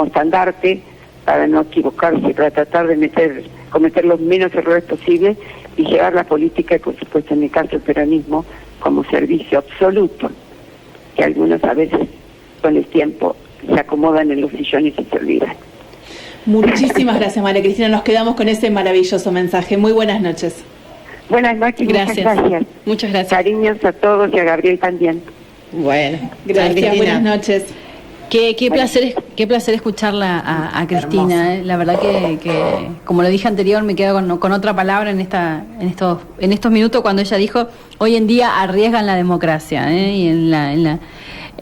estandarte, para no equivocarse, para tratar de cometer los menos errores posibles, y llevar la política, y por supuesto en mi caso el peronismo, como servicio absoluto, que algunos a veces con el tiempo se acomodan en los sillones y se olvidan. Muchísimas gracias, María Cristina. Nos quedamos con ese maravilloso mensaje. Muy buenas noches. Buenas noches. Gracias. Muchas gracias. Muchas gracias. Cariños a todos y a Gabriel también. Bueno, gracias. Buenas noches. Qué placer escucharla a Cristina. La verdad que como lo dije anterior, me quedo con otra palabra en estos minutos, cuando ella dijo: hoy en día arriesgan la democracia, y en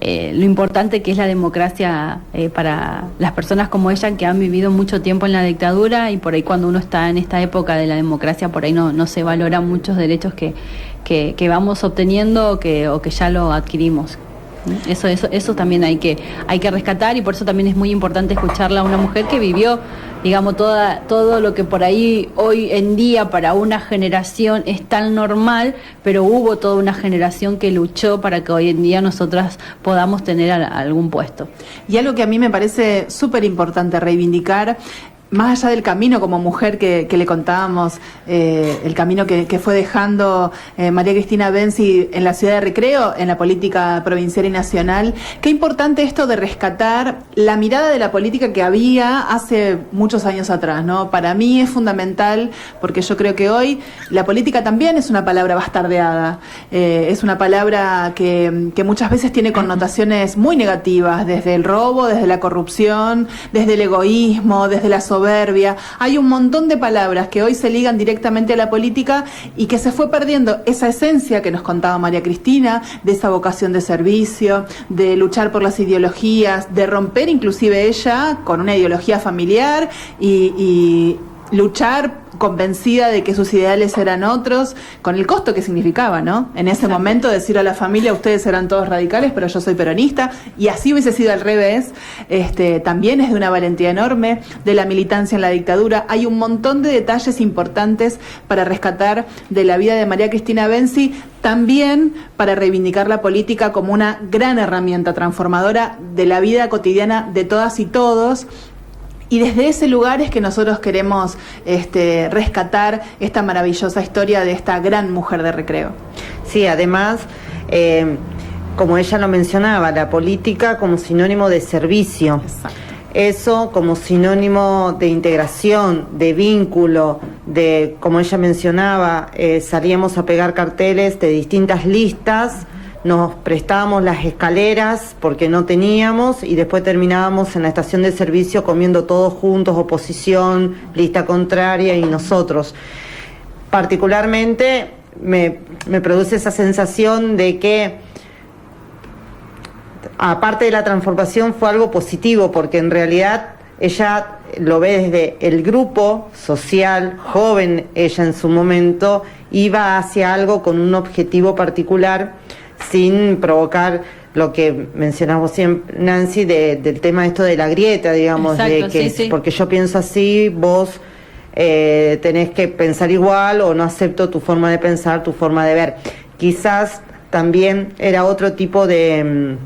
lo importante que es la democracia para las personas como ella, que han vivido mucho tiempo en la dictadura, y por ahí cuando uno está en esta época de la democracia, por ahí no se valoran muchos derechos que vamos obteniendo o que ya lo adquirimos. Eso también hay que rescatar, y por eso también es muy importante escucharla a una mujer que vivió, digamos, todo lo que por ahí hoy en día para una generación es tan normal, pero hubo toda una generación que luchó para que hoy en día nosotras podamos tener algún puesto. Y algo que a mí me parece súper importante reivindicar más allá del camino como mujer que le contábamos, el camino que fue dejando María Cristina Benzi en la ciudad de Recreo, en la política provincial y nacional, qué importante esto de rescatar la mirada de la política que había hace muchos años atrás, ¿no? Para mí es fundamental, porque yo creo que hoy la política también es una palabra bastardeada, es una palabra que muchas veces tiene connotaciones muy negativas, desde el robo, desde la corrupción, desde el egoísmo, desde la soberbia. Hay un montón de palabras que hoy se ligan directamente a la política y que se fue perdiendo esa esencia que nos contaba María Cristina, de esa vocación de servicio, de luchar por las ideologías, de romper inclusive ella con una ideología familiar y luchar convencida de que sus ideales eran otros, con el costo que significaba, ¿no? En ese momento decir a la familia, ustedes eran todos radicales, pero yo soy peronista, y así hubiese sido al revés, también es de una valentía enorme, de la militancia en la dictadura. Hay un montón de detalles importantes para rescatar de la vida de María Cristina Benzi, también para reivindicar la política como una gran herramienta transformadora de la vida cotidiana de todas y todos. Y desde ese lugar es que nosotros queremos rescatar esta maravillosa historia de esta gran mujer de Recreo. Sí, además, como ella lo mencionaba, la política como sinónimo de servicio. Exacto. Eso como sinónimo de integración, de vínculo, de, como ella mencionaba, salíamos a pegar carteles de distintas listas, nos prestábamos las escaleras porque no teníamos y después terminábamos en la estación de servicio comiendo todos juntos, oposición, lista contraria y nosotros. Particularmente me produce esa sensación de que aparte de la transformación fue algo positivo, porque en realidad ella lo ve desde el grupo social, joven ella en su momento, iba hacia algo con un objetivo particular, sin provocar lo que mencionamos siempre, Nancy, del tema esto de la grieta, digamos. Exacto, de que sí. Porque yo pienso así, vos tenés que pensar igual, o no acepto tu forma de pensar, tu forma de ver. Quizás también era otro tipo de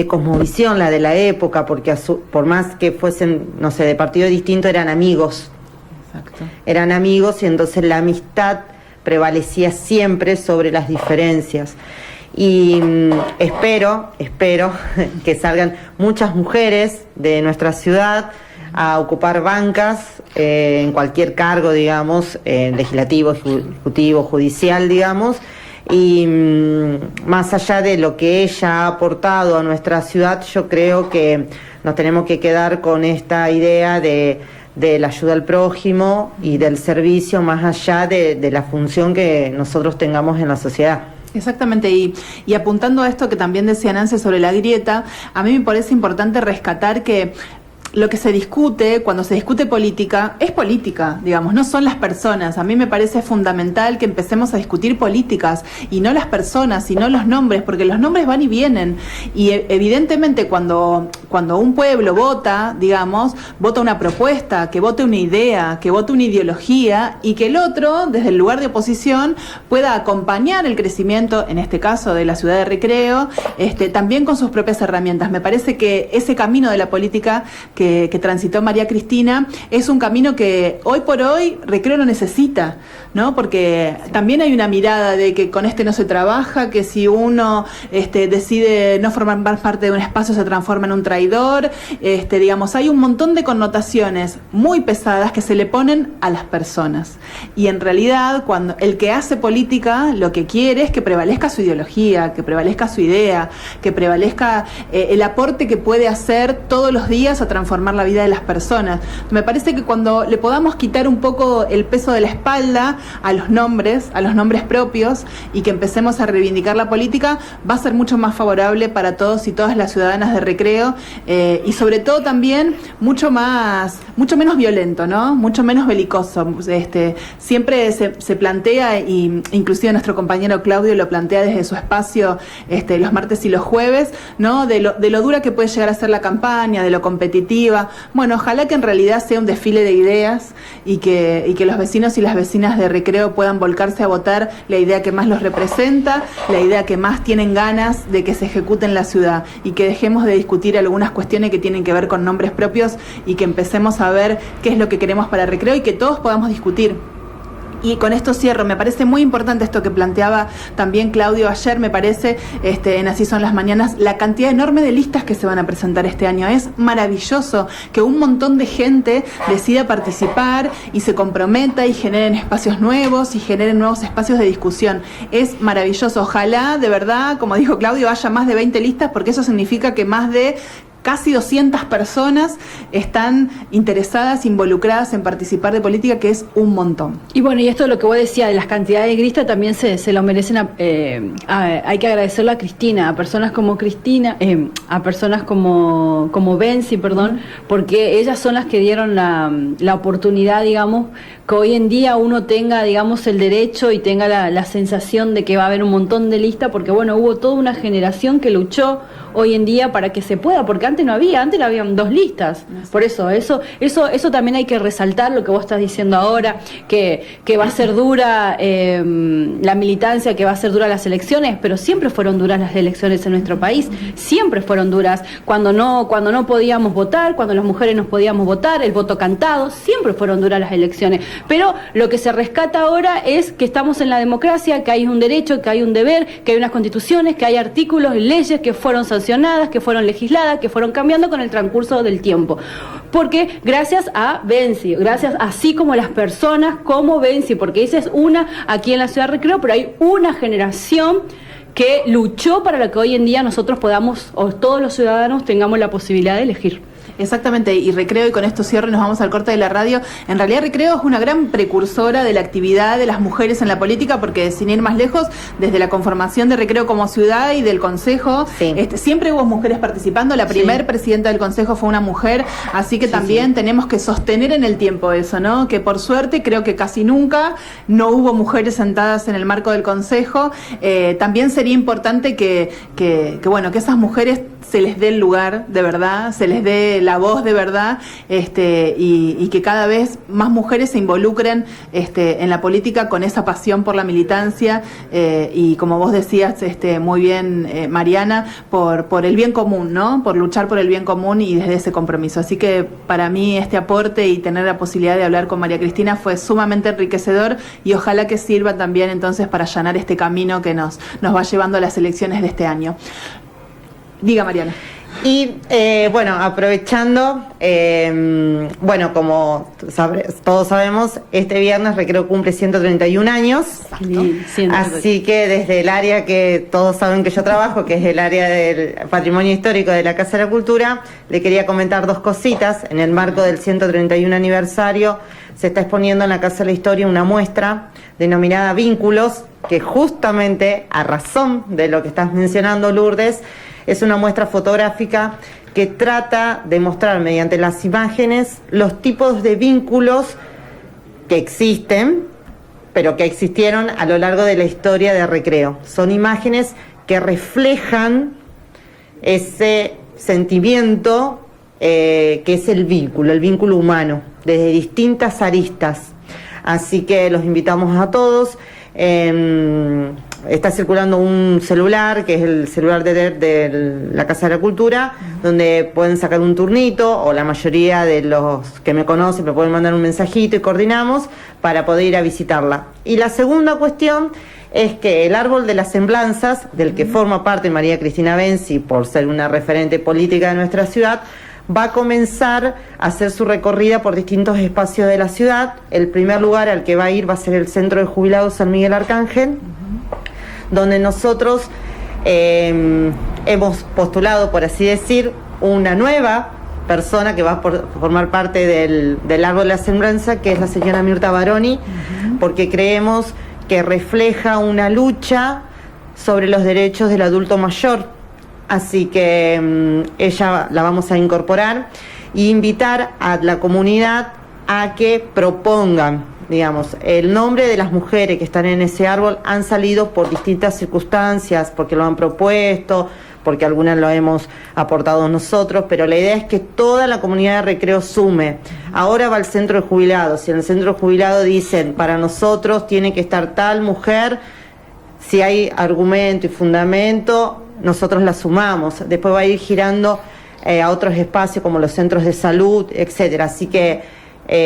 cosmovisión la de la época, porque por más que fuesen, no sé, de partido distinto, eran amigos. Exacto. Eran amigos, y entonces la amistad prevalecía siempre sobre las diferencias. Y espero que salgan muchas mujeres de nuestra ciudad a ocupar bancas en cualquier cargo, digamos, legislativo, ejecutivo, judicial, digamos, y más allá de lo que ella ha aportado a nuestra ciudad, yo creo que nos tenemos que quedar con esta idea de la ayuda al prójimo y del servicio, más allá de la función que nosotros tengamos en la sociedad. Exactamente, y apuntando a esto que también decía Nancy sobre la grieta, a mí me parece importante rescatar que lo que se discute, cuando se discute política, es política, digamos, no son las personas. A mí me parece fundamental que empecemos a discutir políticas y no las personas, sino los nombres, porque los nombres van y vienen. Y evidentemente cuando un pueblo vota, digamos, vota una propuesta, que vote una idea, que vote una ideología, y que el otro, desde el lugar de oposición, pueda acompañar el crecimiento, en este caso de la ciudad de Recreo, también con sus propias herramientas. Me parece que ese camino de la política que transitó María Cristina es un camino que hoy por hoy Recreo lo necesita, ¿no? Porque también hay una mirada de que con no se trabaja, que si uno decide no formar parte de un espacio se transforma en un traidor, digamos, hay un montón de connotaciones muy pesadas que se le ponen a las personas. Y en realidad, cuando el que hace política lo que quiere es que prevalezca su ideología, que prevalezca su idea, que prevalezca el aporte que puede hacer todos los días a transformar la vida de las personas. Me parece que cuando le podamos quitar un poco el peso de la espalda a los nombres propios, y que empecemos a reivindicar la política, va a ser mucho más favorable para todos y todas las ciudadanas de Recreo, y sobre todo también mucho menos violento, ¿no? Mucho menos belicoso. Siempre se plantea, y inclusive nuestro compañero Claudio lo plantea desde su espacio los martes y los jueves, ¿no? De lo dura que puede llegar a ser la campaña, de lo competitiva, positiva. Bueno, ojalá que en realidad sea un desfile de ideas y que los vecinos y las vecinas de Recreo puedan volcarse a votar la idea que más los representa, la idea que más tienen ganas de que se ejecute en la ciudad, y que dejemos de discutir algunas cuestiones que tienen que ver con nombres propios y que empecemos a ver qué es lo que queremos para Recreo y que todos podamos discutir. Y con esto cierro, me parece muy importante esto que planteaba también Claudio ayer, me parece, en Así Son las Mañanas, la cantidad enorme de listas que se van a presentar este año. Es maravilloso que un montón de gente decida participar y se comprometa y generen espacios nuevos y generen nuevos espacios de discusión. Es maravilloso. Ojalá, de verdad, como dijo Claudio, haya más de 20 listas, porque eso significa que más de casi 200 personas están interesadas, involucradas en participar de política, que es un montón. Y bueno, y esto es lo que vos decías de las cantidades de gristas, también se lo merecen, hay que agradecerlo a Cristina, a personas como Cristina, a personas como Benzi, perdón, porque ellas son las que dieron la oportunidad, digamos, que hoy en día uno tenga, digamos, el derecho y tenga la sensación de que va a haber un montón de listas, porque bueno, hubo toda una generación que luchó hoy en día para que se pueda, porque antes habían 2 listas. Por eso también hay que resaltar lo que vos estás diciendo ahora, que va a ser dura la militancia, que va a ser dura las elecciones, pero siempre fueron duras las elecciones en nuestro país, siempre fueron duras, cuando no podíamos votar, cuando las mujeres no podíamos votar, el voto cantado, siempre fueron duras las elecciones, pero lo que se rescata ahora es que estamos en la democracia, que hay un derecho, que hay un deber, que hay unas constituciones, que hay artículos y leyes que fueron sancionadas, que fueron legisladas, que fueron cambiando con el transcurso del tiempo. Porque gracias a Benzi, gracias así como las personas como Benzi, porque esa es una aquí en la ciudad de Recreo, pero hay una generación que luchó para lo que hoy en día nosotros podamos, o todos los ciudadanos tengamos la posibilidad de elegir. Exactamente, y Recreo, y con esto cierro y nos vamos al corte de la radio, en realidad Recreo es una gran precursora de la actividad de las mujeres en la política, porque sin ir más lejos, desde la conformación de Recreo como ciudad y del Consejo, siempre hubo mujeres participando, la primer presidenta del Consejo fue una mujer, así que también tenemos que sostener en el tiempo eso, ¿no? Que por suerte creo que casi nunca no hubo mujeres sentadas en el marco del Consejo. También sería importante que esas mujeres se les dé el lugar de verdad, se les dé la voz de verdad, y que cada vez más mujeres se involucren en la política con esa pasión por la militancia, y como vos decías muy bien, Mariana, por el bien común, ¿no? Por luchar por el bien común y desde ese compromiso. Así que para mí este aporte y tener la posibilidad de hablar con María Cristina fue sumamente enriquecedor, y ojalá que sirva también entonces para allanar este camino que nos va llevando a las elecciones de este año. Diga, Mariana. Y aprovechando, como todos sabemos, este viernes Recreo cumple 131 años. Así que desde el área que todos saben que yo trabajo, que es el área del patrimonio histórico de la Casa de la Cultura, le quería comentar 2 cositas. En el marco del 131 aniversario se está exponiendo en la Casa de la Historia una muestra denominada Vínculos, que justamente, a razón de lo que estás mencionando, Lourdes, es una muestra fotográfica que trata de mostrar mediante las imágenes los tipos de vínculos que existen, pero que existieron a lo largo de la historia de Recreo. Son imágenes que reflejan ese sentimiento que es el vínculo humano, desde distintas aristas. Así que los invitamos a todos. Está circulando un celular, que es el celular de la Casa de la Cultura, donde pueden sacar un turnito, o la mayoría de los que me conocen me pueden mandar un mensajito y coordinamos para poder ir a visitarla. Y la segunda cuestión es que el árbol de las semblanzas, del que forma parte María Cristina Benzi, por ser una referente política de nuestra ciudad, va a comenzar a hacer su recorrida por distintos espacios de la ciudad. El primer lugar al que va a ir va a ser el Centro de Jubilados San Miguel Arcángel, donde nosotros hemos postulado, por así decir, una nueva persona que va a formar parte del árbol de la semblanza, que es la señora Mirta Baroni, porque creemos que refleja una lucha sobre los derechos del adulto mayor. Así que ella la vamos a incorporar e invitar a la comunidad a que propongan digamos, el nombre de las mujeres que están en ese árbol han salido por distintas circunstancias, porque lo han propuesto, porque algunas lo hemos aportado nosotros, pero la idea es que toda la comunidad de Recreo sume. Ahora va al centro de jubilados, y en el centro de jubilados dicen, para nosotros tiene que estar tal mujer, si hay argumento y fundamento, nosotros la sumamos. Después va a ir girando a otros espacios como los centros de salud, etcétera. Así que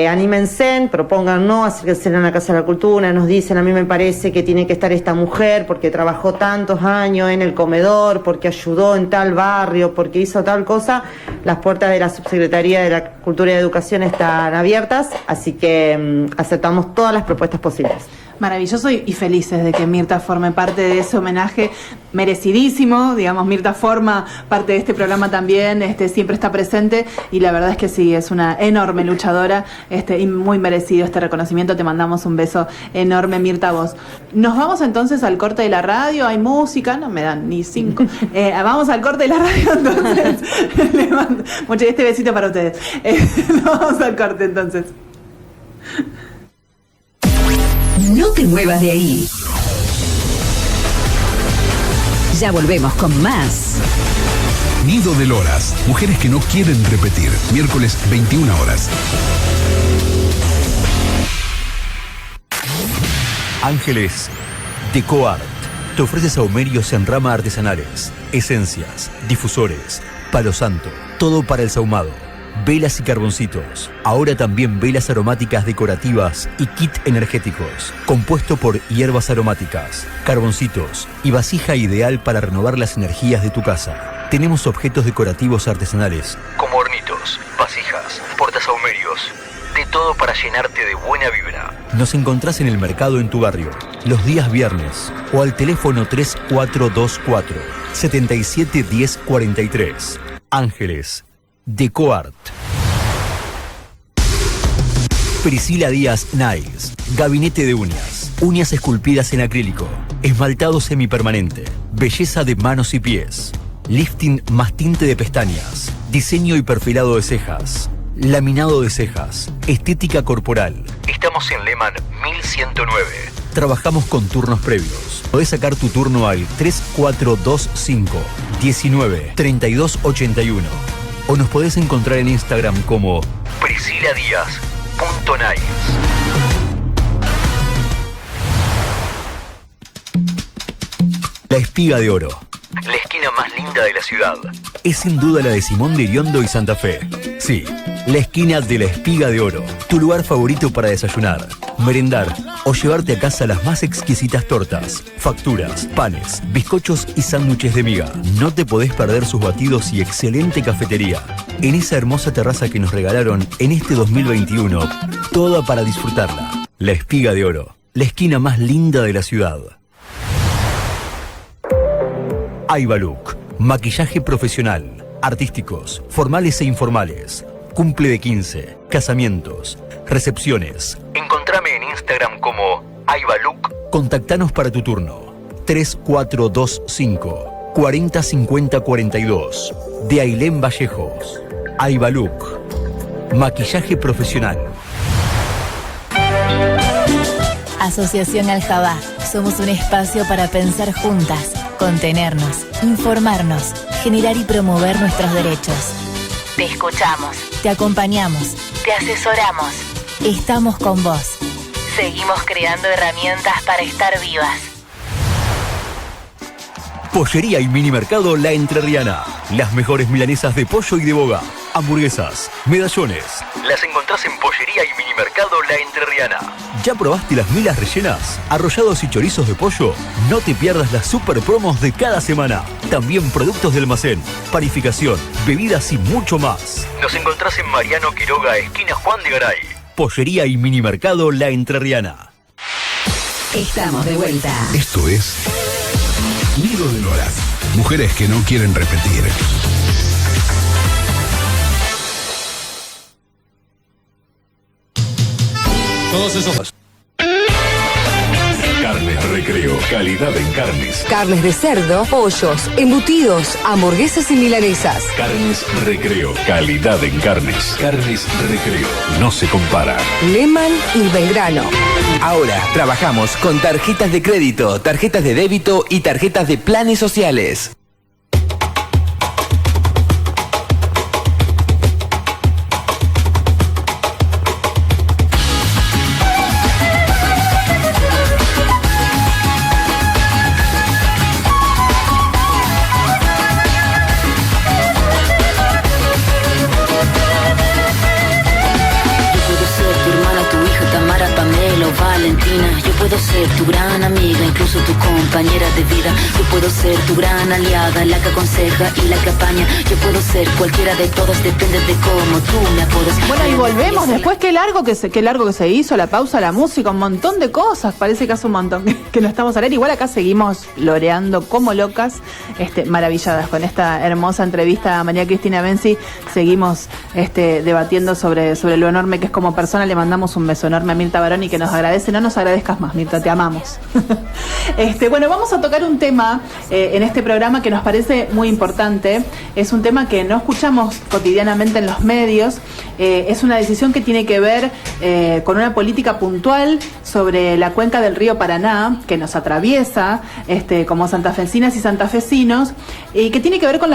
anímense, propónganos, acérquense a la Casa de la Cultura, nos dicen, a mí me parece que tiene que estar esta mujer porque trabajó tantos años en el comedor, porque ayudó en tal barrio, porque hizo tal cosa. Las puertas de la Subsecretaría de la Cultura y Educación están abiertas, así que aceptamos todas las propuestas posibles. Maravilloso y felices de que Mirta forme parte de ese homenaje merecidísimo, digamos, Mirta forma parte de este programa también, siempre está presente y la verdad es que sí, es una enorme luchadora, y muy merecido este reconocimiento. Te mandamos un beso enorme, Mirta, a vos. Nos vamos entonces al corte de la radio, hay música, no me dan ni 5. Vamos al corte de la radio, entonces. Le mando este besito para ustedes. Vamos al corte entonces. No te muevas de ahí. Ya volvemos con más. Nido de Loras, mujeres que no quieren repetir. Miércoles 21 horas. Ángeles Decoart te ofrece sahumerios en rama artesanales, esencias, difusores, palo santo, todo para el sahumado. Velas y carboncitos. Ahora también velas aromáticas decorativas y kit energéticos. Compuesto por hierbas aromáticas, carboncitos y vasija ideal para renovar las energías de tu casa. Tenemos objetos decorativos artesanales como hornitos, vasijas, portasahumerios. De todo para llenarte de buena vibra. Nos encontrás en el mercado en tu barrio, los días viernes o al teléfono 3424 771043. Ángeles Decoart. Priscila Díaz Nails. Gabinete de uñas. Uñas esculpidas en acrílico. Esmaltado semipermanente. Belleza de manos y pies. Lifting más tinte de pestañas. Diseño y perfilado de cejas. Laminado de cejas. Estética corporal. Estamos en Lehmann 1109. Trabajamos con turnos previos. Podés sacar tu turno al 3425 19 32 81. O nos podés encontrar en Instagram como prisciladíaz.nails. La Espiga de Oro. La esquina más linda de la ciudad. Es sin duda la de Simón de Iriondo y Santa Fe. Sí, la esquina de la Espiga de Oro. Tu lugar favorito para desayunar, merendar o llevarte a casa las más exquisitas tortas, facturas, panes, bizcochos y sándwiches de miga. No te podés perder sus batidos y excelente cafetería. En esa hermosa terraza que nos regalaron en este 2021, toda para disfrutarla. La Espiga de Oro, la esquina más linda de la ciudad. Aiba Look, maquillaje profesional, artísticos, formales e informales, cumple de 15, casamientos, recepciones. Encontrame en Instagram como Aiba Look. Contactanos para tu turno. 3425 4050 42. De Ailén Vallejos. Aiba Look, maquillaje profesional. Asociación Aljabá. Somos un espacio para pensar juntas, contenernos, informarnos, generar y promover nuestros derechos. Te escuchamos, te acompañamos, te asesoramos. Estamos con vos. Seguimos creando herramientas para estar vivas. Pollería y minimercado La Entrerriana. Las mejores milanesas de pollo y de boga. Hamburguesas, medallones. Las encontrás en Pollería y Minimercado La Entrerriana. ¿Ya probaste las milas rellenas, arrollados y chorizos de pollo? No te pierdas las super promos de cada semana. También productos de almacén, panificación, bebidas y mucho más. Nos encontrás en Mariano Quiroga, esquina Juan de Garay. Pollería y Minimercado La Entrerriana. Estamos de vuelta. Esto es Nido de Loras, mujeres que no quieren repetir. Todos esos. Carnes Recreo. Recreo. Calidad en carnes. Carnes de cerdo, pollos, embutidos, hamburguesas y milanesas. Carnes Recreo. Calidad en carnes. Carnes Recreo. No se compara. Lehmann y Belgrano. Ahora trabajamos con tarjetas de crédito, tarjetas de débito y tarjetas de planes sociales. Yo puedo ser tu gran amiga, incluso tu compañera de vida. Yo puedo ser tu gran aliada, la que aconseja y la que apaña. Yo puedo ser cualquiera de todos, depende de cómo tú me apodes. Bueno, y volvemos después, qué largo que se hizo, la pausa, la música, un montón de cosas, parece que hace un montón que no estamos a leer. Igual acá seguimos loreando como locas, maravilladas con esta hermosa entrevista a María Cristina Benzi. Seguimos debatiendo sobre lo enorme que es como persona. Le mandamos un beso enorme a Mirta Baroni, que nos agradece. No nos agradezcas más, Mirta, te amamos. Bueno, vamos a tocar un tema en este programa que nos parece muy importante. Es un tema que no escuchamos cotidianamente en los medios. Es una decisión que tiene que ver con una política puntual sobre la cuenca del río Paraná, que nos atraviesa como santafesinas y santafesinos, y que tiene que ver con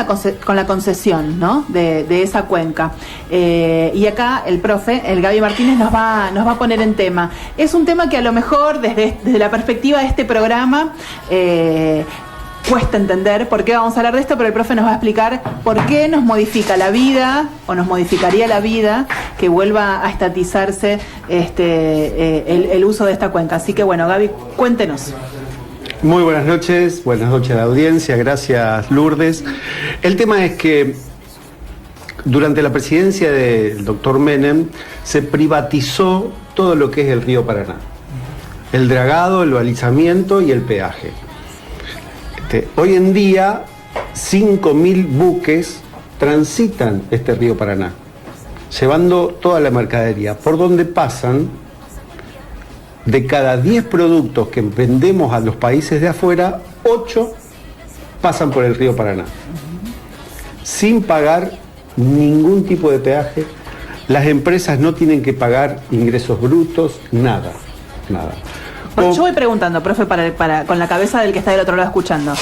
la concesión, ¿no?, de esa cuenca. Y acá el profe, el Gaby Martínez, nos va a poner en tema. Es un tema que a lo mejor desde la perspectiva de este programa cuesta entender por qué vamos a hablar de esto, pero el profe nos va a explicar por qué nos modifica la vida, o nos modificaría la vida, que vuelva a estatizarse el uso de esta cuenca. Así que bueno, Gaby, cuéntenos. Muy buenas noches a la audiencia, gracias Lourdes. El tema es que durante la presidencia del doctor Menem se privatizó todo lo que es el río Paraná. El dragado, el balizamiento y el peaje. Hoy en día 5.000 buques transitan este río Paraná, llevando toda la mercadería. Por donde pasan, de cada 10 productos que vendemos a los países de afuera, 8 pasan por el río Paraná, sin pagar ningún tipo de peaje. Las empresas no tienen que pagar ingresos brutos, nada. Yo voy preguntando, profe, con la cabeza del que está del otro lado escuchando.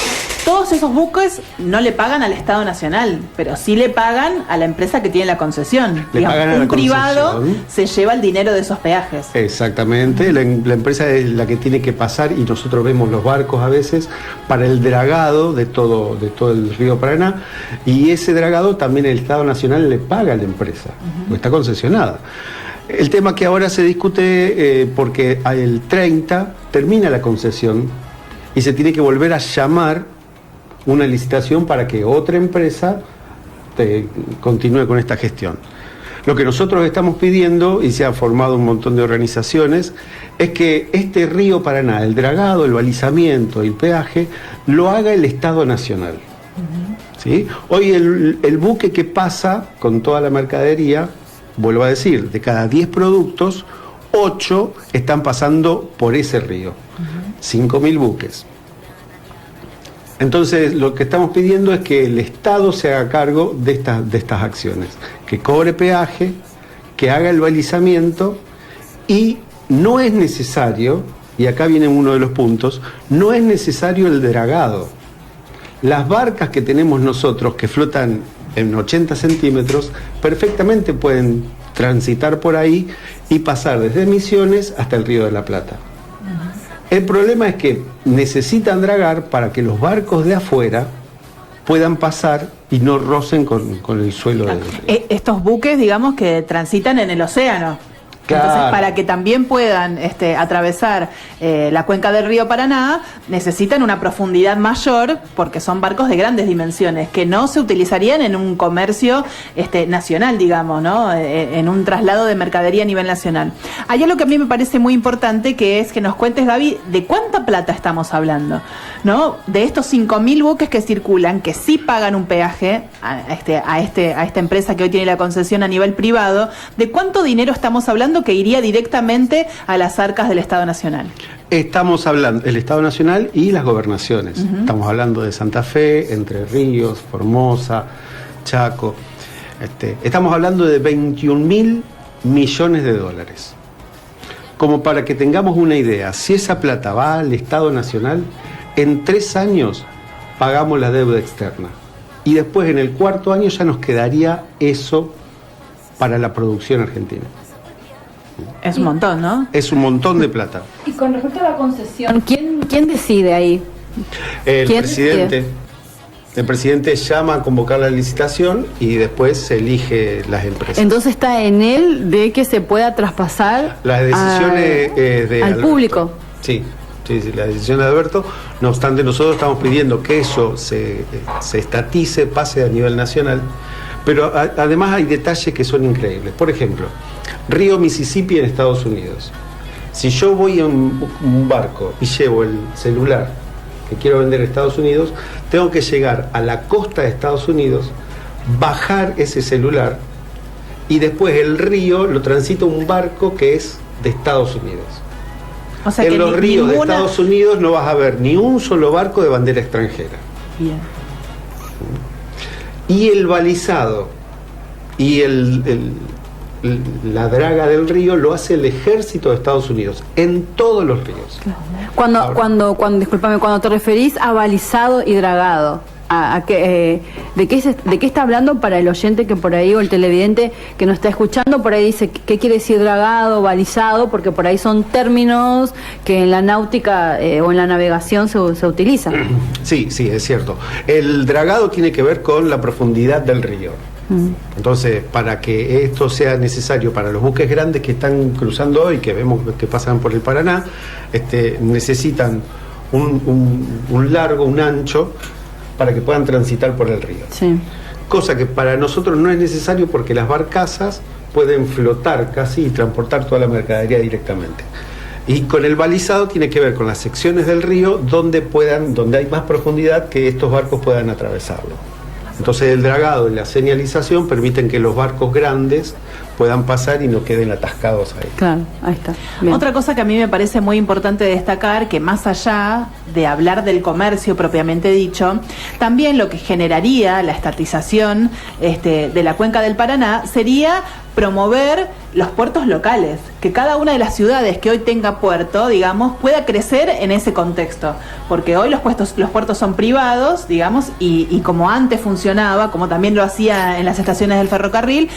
Todos esos buques no le pagan al Estado Nacional, pero sí le pagan a la empresa que tiene la concesión. Un privado se lleva el dinero de esos peajes. Exactamente, la empresa es la que tiene que pasar, y nosotros vemos los barcos a veces para el dragado de todo el río Paraná, y ese dragado también el Estado Nacional le paga a la empresa, porque está concesionada. El tema que ahora se discute porque el 30 termina la concesión y se tiene que volver a llamar una licitación para que otra empresa continúe con esta gestión. Lo que nosotros estamos pidiendo, y se han formado un montón de organizaciones, es que este río Paraná, el dragado, el balizamiento y el peaje, lo haga el Estado Nacional. ¿Sí? Hoy el buque que pasa con toda la mercadería, vuelvo a decir, de cada 10 productos, 8 están pasando por ese río. 5.000 buques. Entonces, lo que estamos pidiendo es que el Estado se haga cargo de estas acciones, que cobre peaje, que haga el balizamiento, y no es necesario, y acá viene uno de los puntos, no es necesario el dragado. Las barcas que tenemos nosotros, que flotan en 80 centímetros, perfectamente pueden transitar por ahí y pasar desde Misiones hasta el Río de la Plata. El problema es que necesitan dragar para que los barcos de afuera puedan pasar y no rocen con el suelo del río. Estos buques, digamos, que transitan en el océano. Claro. Entonces, para que también puedan atravesar la cuenca del río Paraná, necesitan una profundidad mayor, porque son barcos de grandes dimensiones, que no se utilizarían en un comercio nacional, digamos, ¿no? En un traslado de mercadería a nivel nacional. Hay algo que a mí me parece muy importante, que es que nos cuentes, Gaby, de cuánta plata estamos hablando, ¿no? De estos 5.000 buques que circulan, que sí pagan un peaje a esta empresa que hoy tiene la concesión a nivel privado, ¿de cuánto dinero estamos hablando hablando que iría directamente a las arcas del Estado Nacional. Estamos hablando del Estado Nacional y las gobernaciones. Estamos hablando de Santa Fe, Entre Ríos, Formosa, Chaco. Estamos hablando de 21.000 millones de dólares. Como para que tengamos una idea, si esa plata va al Estado Nacional, en 3 años pagamos la deuda externa. Y después en el 4º año ya nos quedaría eso para la producción argentina. Es un montón, ¿no? Es un montón de plata. Y con respecto a la concesión, ¿quién decide ahí? El presidente. El presidente llama a convocar la licitación y después se elige las empresas. Entonces está en él de que se pueda traspasar las decisiones al público. Sí, la decisión de Alberto. No obstante, nosotros estamos pidiendo que eso se estatice, pase a nivel nacional. Pero además hay detalles que son increíbles. Por ejemplo, Río Mississippi en Estados Unidos. Si yo voy a un barco y llevo el celular que quiero vender en Estados Unidos, tengo que llegar a la costa de Estados Unidos, bajar ese celular y después el río lo transita un barco que es de Estados Unidos. O sea, en los ríos de Estados Unidos no vas a ver ni un solo barco de bandera extranjera. Bien. Y el balizado y la draga del río lo hace el ejército de Estados Unidos en todos los ríos. Discúlpame, cuando te referís a balizado y dragado, ¿de qué está hablando para el oyente que por ahí, o el televidente que nos está escuchando, por ahí dice qué quiere decir dragado, balizado? Porque por ahí son términos que en la náutica o en la navegación se utilizan. Sí, es cierto. El dragado tiene que ver con la profundidad del río. Entonces, para que esto sea necesario para los buques grandes que están cruzando hoy, que vemos que pasan por el Paraná, necesitan un largo, un ancho, para que puedan transitar por el río. Sí. Cosa que para nosotros no es necesario porque las barcazas pueden flotar casi y transportar toda la mercadería directamente. Y con el balizado tiene que ver con las secciones del río donde hay más profundidad que estos barcos puedan atravesarlo. Entonces el dragado y la señalización permiten que los barcos grandes puedan pasar y no queden atascados ahí. Claro, ahí está. Bien. Otra cosa que a mí me parece muy importante destacar, que más allá de hablar del comercio propiamente dicho, también lo que generaría la estatización de la cuenca del Paraná sería promover los puertos locales, que cada una de las ciudades que hoy tenga puerto, digamos, pueda crecer en ese contexto, porque hoy los puertos son privados, digamos, y como antes funcionaba, como también lo hacía en las estaciones del ferrocarril,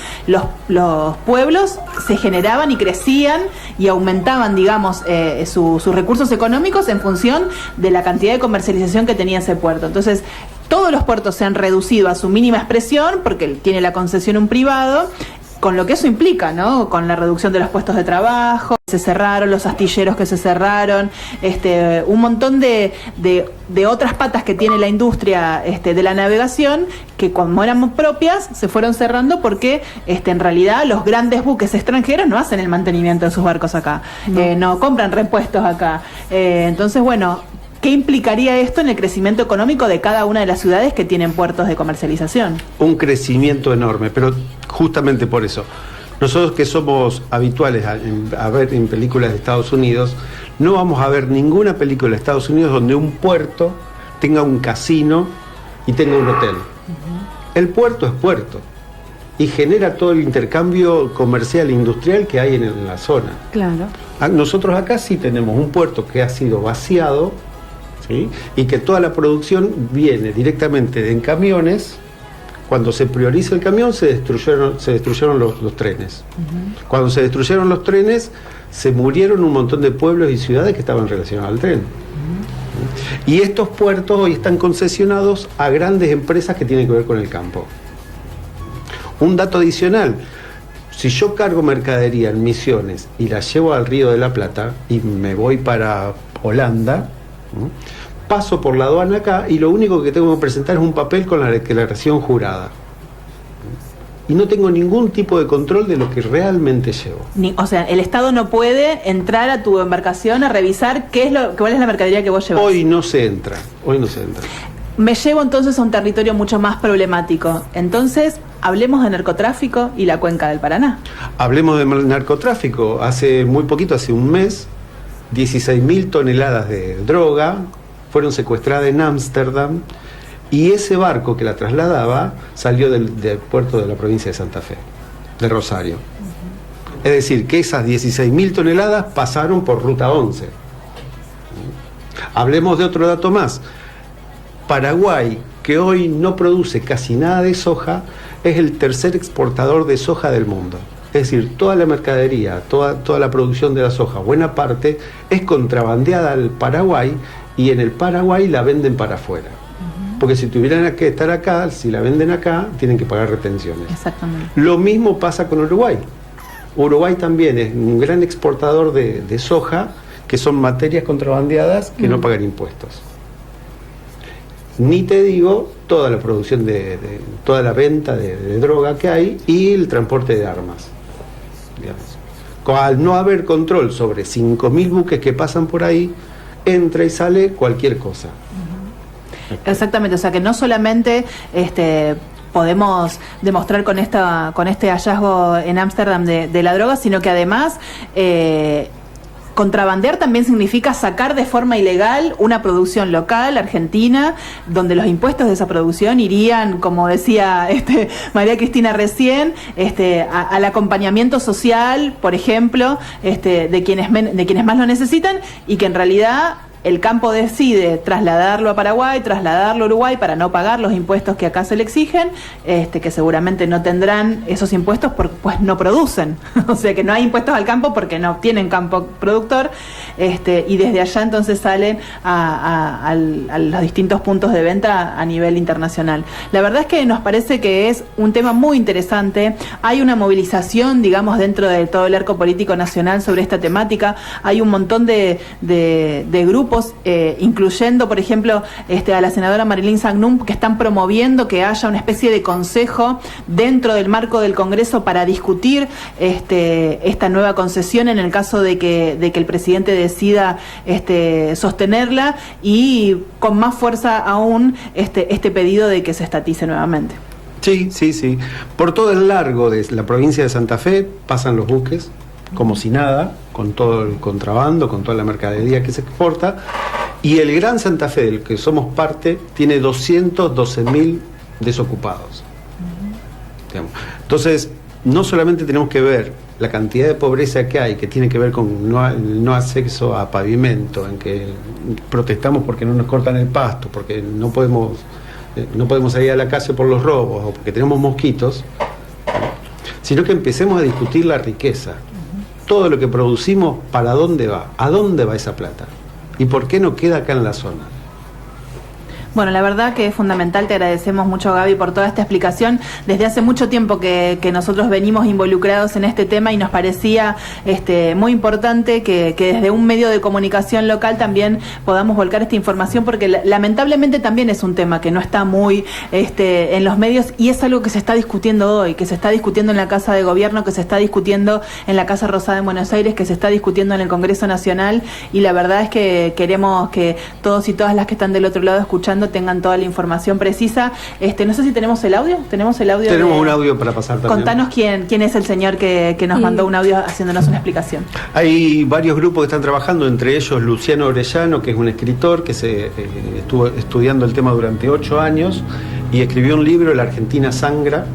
los pueblos se generaban y crecían y aumentaban, digamos, sus recursos económicos en función de la cantidad de comercialización que tenía ese puerto. Entonces, todos los puertos se han reducido a su mínima expresión porque tiene la concesión un privado, con lo que eso implica, ¿no? Con la reducción de los puestos de trabajo, se cerraron los astilleros que se cerraron, un montón de otras patas que tiene la industria de la navegación, que como eran propias, se fueron cerrando porque en realidad los grandes buques extranjeros no hacen el mantenimiento de sus barcos acá, no compran repuestos acá. Entonces, bueno, ¿qué implicaría esto en el crecimiento económico de cada una de las ciudades que tienen puertos de comercialización? Un crecimiento enorme, pero justamente por eso. Nosotros que somos habituales a ver en películas de Estados Unidos, no vamos a ver ninguna película de Estados Unidos donde un puerto tenga un casino y tenga un hotel. El puerto es puerto y genera todo el intercambio comercial e industrial que hay en la zona. Claro. Nosotros acá sí tenemos un puerto que ha sido vaciado, ¿sí? Y que toda la producción viene directamente en camiones. Cuando se prioriza el camión se destruyeron los trenes. Cuando se destruyeron los trenes se murieron un montón de pueblos y ciudades que estaban relacionados al tren. Y estos puertos hoy están concesionados a grandes empresas que tienen que ver con el campo. Un dato adicional: si yo cargo mercadería en Misiones y la llevo al Río de la Plata y me voy para Holanda, paso por la aduana acá y lo único que tengo que presentar es un papel con la declaración jurada. Y no tengo ningún tipo de control de lo que realmente llevo. O sea, el Estado no puede entrar a tu embarcación a revisar cuál es la mercadería que vos llevas. Hoy no se entra. me llevo entonces a un territorio mucho más problemático. Entonces, hablemos de narcotráfico y la cuenca del Paraná. Hablemos de narcotráfico. Hace muy poquito, hace un mes, 16.000 toneladas de droga fueron secuestradas en Ámsterdam, y ese barco que la trasladaba salió del puerto de la provincia de Santa Fe, de Rosario. Es decir, que esas 16.000 toneladas pasaron por Ruta 11. Hablemos de otro dato más. Paraguay, que hoy no produce casi nada de soja, es el tercer exportador de soja del mundo. Es decir, toda la mercadería, toda la producción de la soja, buena parte, es contrabandeada al Paraguay, y en el Paraguay la venden para afuera. Porque si tuvieran que estar acá, si la venden acá, tienen que pagar retenciones. Exactamente. Lo mismo pasa con Uruguay. Uruguay también es un gran exportador de soja, que son materias contrabandeadas que no pagan impuestos. Ni te digo toda la producción toda la venta de droga que hay y el transporte de armas, digamos. Al no haber control sobre 5.000 buques que pasan por ahí, entra y sale cualquier cosa. Exactamente, o sea que no solamente podemos demostrar con este hallazgo en Ámsterdam de la droga, sino que además contrabandear también significa sacar de forma ilegal una producción local, argentina, donde los impuestos de esa producción irían, como decía María Cristina recién, al acompañamiento social, por ejemplo, de quienes más lo necesitan, y que en realidad el campo decide trasladarlo a Paraguay, trasladarlo a Uruguay para no pagar los impuestos que acá se le exigen, que seguramente no tendrán esos impuestos porque pues no producen. O sea que no hay impuestos al campo porque no tienen campo productor, y desde allá entonces salen a los distintos puntos de venta a nivel internacional. La verdad es que nos parece que es un tema muy interesante. Hay una movilización, digamos, dentro de todo el arco político nacional sobre esta temática. Hay un montón de grupos, incluyendo, por ejemplo, a la senadora Marilyn Sagnum, que están promoviendo que haya una especie de consejo dentro del marco del Congreso para discutir esta nueva concesión en el caso de que el presidente decida sostenerla, y con más fuerza aún este pedido de que se estatice nuevamente. Sí. Por todo el largo de la provincia de Santa Fe pasan los buques como si nada, con todo el contrabando, con toda la mercadería que se exporta, y el Gran Santa Fe, del que somos parte, tiene 212.000 desocupados. Entonces, no solamente tenemos que ver la cantidad de pobreza que hay, que tiene que ver con no acceso a pavimento, en que protestamos porque no nos cortan el pasto, porque no podemos salir a la calle por los robos, o porque tenemos mosquitos, sino que empecemos a discutir la riqueza. Todo lo que producimos, ¿para dónde va? ¿A dónde va esa plata? ¿Y por qué no queda acá en la zona? Bueno, la verdad que es fundamental, te agradecemos mucho, Gaby, por toda esta explicación. Desde hace mucho tiempo que nosotros venimos involucrados en este tema, y nos parecía muy importante que desde un medio de comunicación local también podamos volcar esta información, porque lamentablemente también es un tema que no está muy en los medios, y es algo que se está discutiendo hoy, que se está discutiendo en la Casa de Gobierno, que se está discutiendo en la Casa Rosada en Buenos Aires, que se está discutiendo en el Congreso Nacional, y la verdad es que queremos que todos y todas las que están del otro lado escuchando tengan toda la información precisa. No sé si tenemos el audio. Tenemos un audio para pasar también. Contanos quién es el señor que nos mandó un audio haciéndonos una explicación. Hay varios grupos que están trabajando, entre ellos Luciano Orellano, que es un escritor que se estuvo estudiando el tema durante 8 años y escribió un libro, La Argentina Sangra.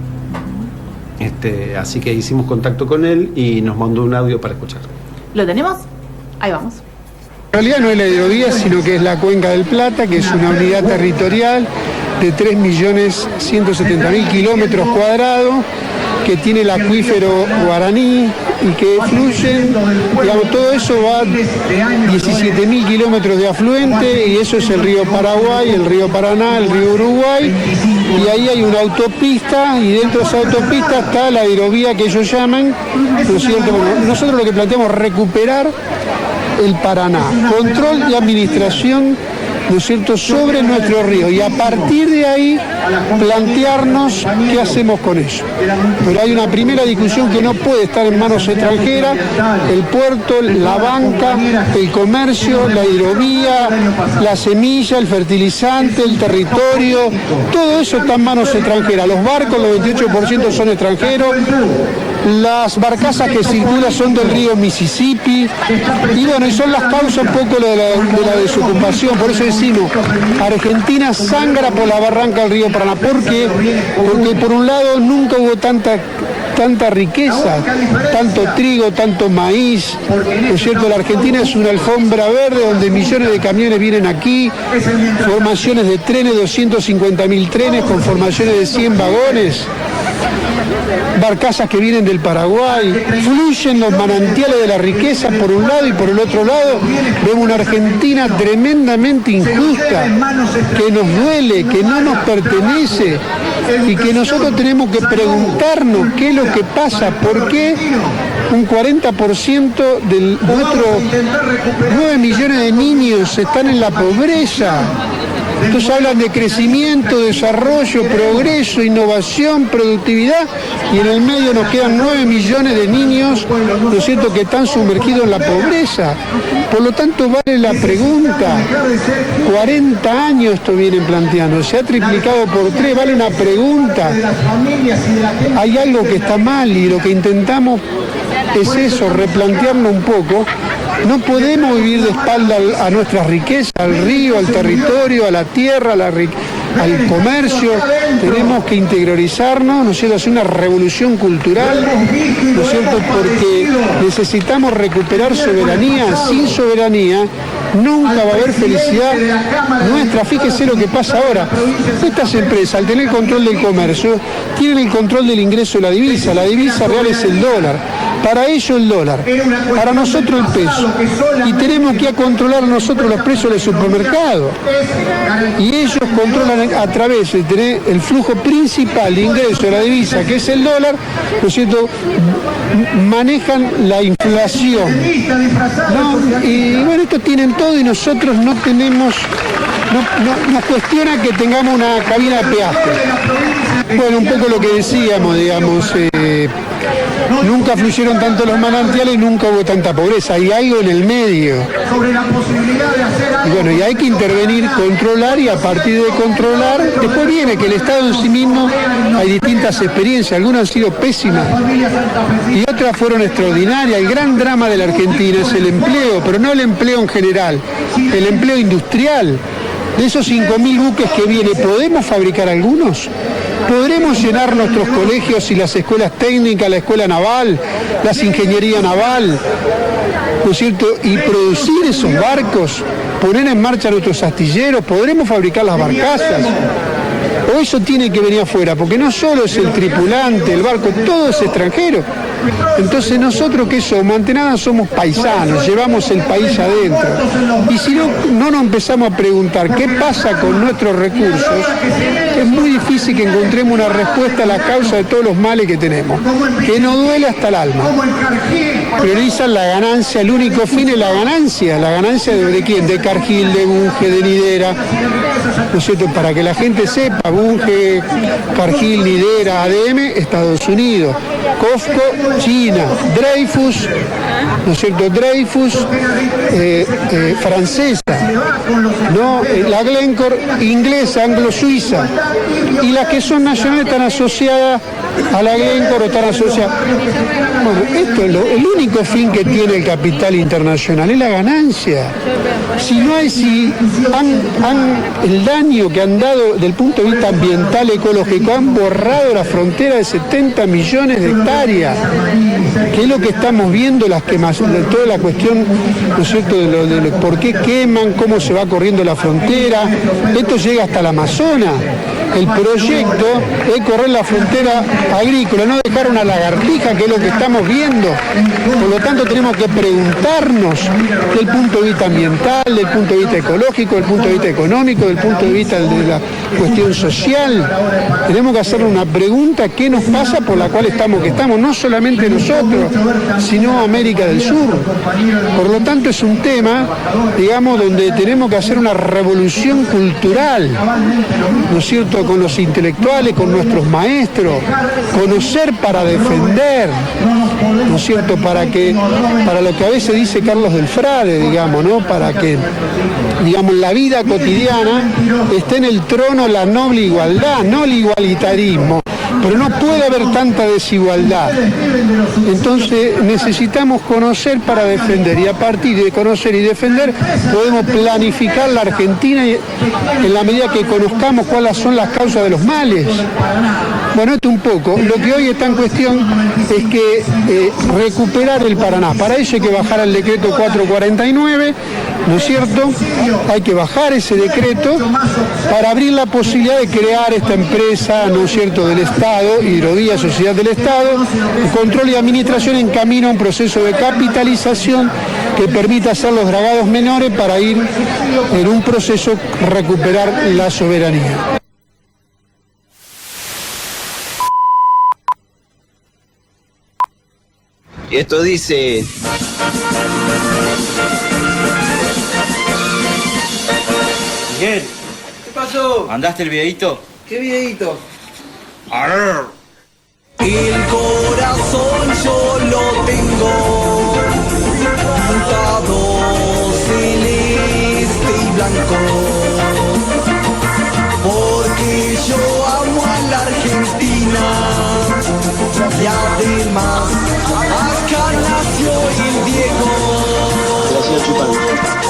Así que hicimos contacto con él y nos mandó un audio para escuchar. ¿Lo tenemos? Ahí vamos. En realidad no es la hidrovía, sino que es la Cuenca del Plata, que es una unidad territorial de 3.170.000 kilómetros cuadrados, que tiene el acuífero guaraní y que fluyen, digamos, todo eso va 17.000 kilómetros de afluente, y eso es el río Paraguay, el río Paraná, el río Uruguay, y ahí hay una autopista, y dentro de esa autopista está la hidrovía que ellos llaman, ¿no es cierto? Bueno, nosotros lo que planteamos es recuperar el Paraná, control y administración ¿no es cierto?, sobre nuestro río, y a partir de ahí plantearnos qué hacemos con eso. Pero hay una primera discusión que no puede estar en manos extranjeras: el puerto, la banca, el comercio, la hidrovía, la semilla, el fertilizante, el territorio, todo eso está en manos extranjeras. Los barcos, los 28% son extranjeros, las barcazas que circulan son del río Mississippi, y bueno, y son las causas un poco de la desocupación. Por eso decimos, Argentina sangra por la barranca del río Paraná. ¿Por qué? Porque por un lado nunca hubo tanta riqueza, tanto trigo, tanto maíz, ¿no es cierto? La Argentina es una alfombra verde donde millones de camiones vienen aquí, formaciones de trenes, 250.000 trenes con formaciones de 100 vagones, barcazas que vienen del Paraguay, fluyen los manantiales de la riqueza por un lado, y por el otro lado vemos una Argentina tremendamente injusta, que nos duele, que no nos pertenece, y que nosotros tenemos que preguntarnos qué es lo que pasa, por qué un 40% de nuestros 9 millones de niños están en la pobreza. Entonces hablan de crecimiento, desarrollo, progreso, innovación, productividad, y en el medio nos quedan 9 millones de niños, ¿no es cierto?, que están sumergidos en la pobreza. Por lo tanto, vale la pregunta. 40 años esto vienen planteando, se ha triplicado por 3, vale una pregunta. Hay algo que está mal, y lo que intentamos es eso, replantearlo un poco. No podemos vivir de espalda a nuestras riquezas, al río, al territorio, a la tierra, al comercio. Tenemos que interiorizarnos, ¿no es cierto?, hacer una revolución cultural, ¿no es cierto?, porque necesitamos recuperar soberanía. Sin soberanía nunca va a haber felicidad nuestra. Fíjese lo que pasa ahora. Estas empresas, al tener control del comercio, tienen el control del ingreso de la divisa. La divisa real es el dólar. Para ellos el dólar, para nosotros el peso. Y tenemos que controlar nosotros los precios del supermercado. Y ellos controlan a través de tener el flujo principal de ingreso de la divisa, que es el dólar, ¿no es cierto?, manejan la inflación, ¿no? Y bueno, esto tienen todo, y nosotros no tenemos, nos cuestiona que tengamos una cabina de peaje. Bueno, un poco lo que decíamos, digamos, nunca fluyeron tanto los manantiales y nunca hubo tanta pobreza. Hay algo en el medio. Y bueno, y hay que intervenir, controlar, y a partir de controlar, después viene que el Estado en sí mismo, hay distintas experiencias, algunas han sido pésimas y otras fueron extraordinarias. El gran drama de la Argentina es el empleo, pero no el empleo en general, el empleo industrial. De esos 5.000 buques que viene, ¿podemos fabricar algunos? ¿Podremos llenar nuestros colegios y las escuelas técnicas, la escuela naval, las ingeniería naval, ¿no es cierto?, y producir esos barcos, poner en marcha nuestros astilleros? ¿Podremos fabricar las barcazas? ¿O eso tiene que venir afuera? Porque no solo es el tripulante, el barco, todo es extranjero. Entonces nosotros, ¿qué somos? Ante nada somos paisanos, llevamos el país adentro. Y si no nos empezamos a preguntar qué pasa con nuestros recursos, es muy difícil que encontremos una respuesta a la causa de todos los males que tenemos, que nos duele hasta el alma. Priorizan la ganancia, el único fin es la ganancia ¿de quién? De Cargill, de Bunge, de Nidera, ¿no es cierto? Para que la gente sepa, Bunge, Cargill, Nidera, ADM, Estados Unidos, COFCO, China, Dreyfus, ¿no es cierto?, Dreyfus, francesa, ¿no? La Glencore inglesa, anglo-suiza, y las que son nacionales están asociadas a la Glencore o están asociadas. Bueno, esto es el único fin que tiene el capital internacional, es la ganancia. El daño que han dado desde el punto de vista ambiental, ecológico, han borrado la frontera de 70 millones de hectáreas, que es lo que estamos viendo, las quemaciones, toda la cuestión, ¿no es cierto?, de por qué queman, cómo se va corriendo la frontera. Esto llega hasta el Amazonas. El proyecto es correr la frontera agrícola, no dejar una lagartija, que es lo que estamos viendo. Por lo tanto, tenemos que preguntarnos del punto de vista ambiental, del punto de vista ecológico, del punto de vista económico, del punto de vista de la cuestión social. Tenemos que hacer una pregunta: ¿qué nos pasa por la cual estamos que estamos? No solamente nosotros, sino América del Sur. Por lo tanto, es un tema, digamos, donde tenemos que hacer una revolución cultural, ¿no es cierto?, con los intelectuales, con nuestros maestros, conocer para defender, ¿no es cierto?, para lo que a veces dice Carlos del Frade, digamos, ¿no?, para que, digamos, la vida cotidiana esté en el trono la noble igualdad, no el igualitarismo. Pero no puede haber tanta desigualdad. Entonces necesitamos conocer para defender, y a partir de conocer y defender podemos planificar la Argentina en la medida que conozcamos cuáles son las causas de los males. Bueno, esto un poco. Lo que hoy está en cuestión es que recuperar el Paraná. Para ello hay que bajar al decreto 449, ¿no es cierto? Hay que bajar ese decreto para abrir la posibilidad de crear esta empresa, ¿no es cierto?, del Estado, Hidrovía, Sociedad del Estado, control y administración en camino a un proceso de capitalización que permita hacer los dragados menores para ir en un proceso recuperar la soberanía. Y esto dice... Miguel, ¿Qué pasó? ¿mandaste el videíto? ¿Qué videíto? Arr. El corazón yo lo tengo pintado celeste y blanco, porque yo amo a la Argentina y además acá nació el Diego.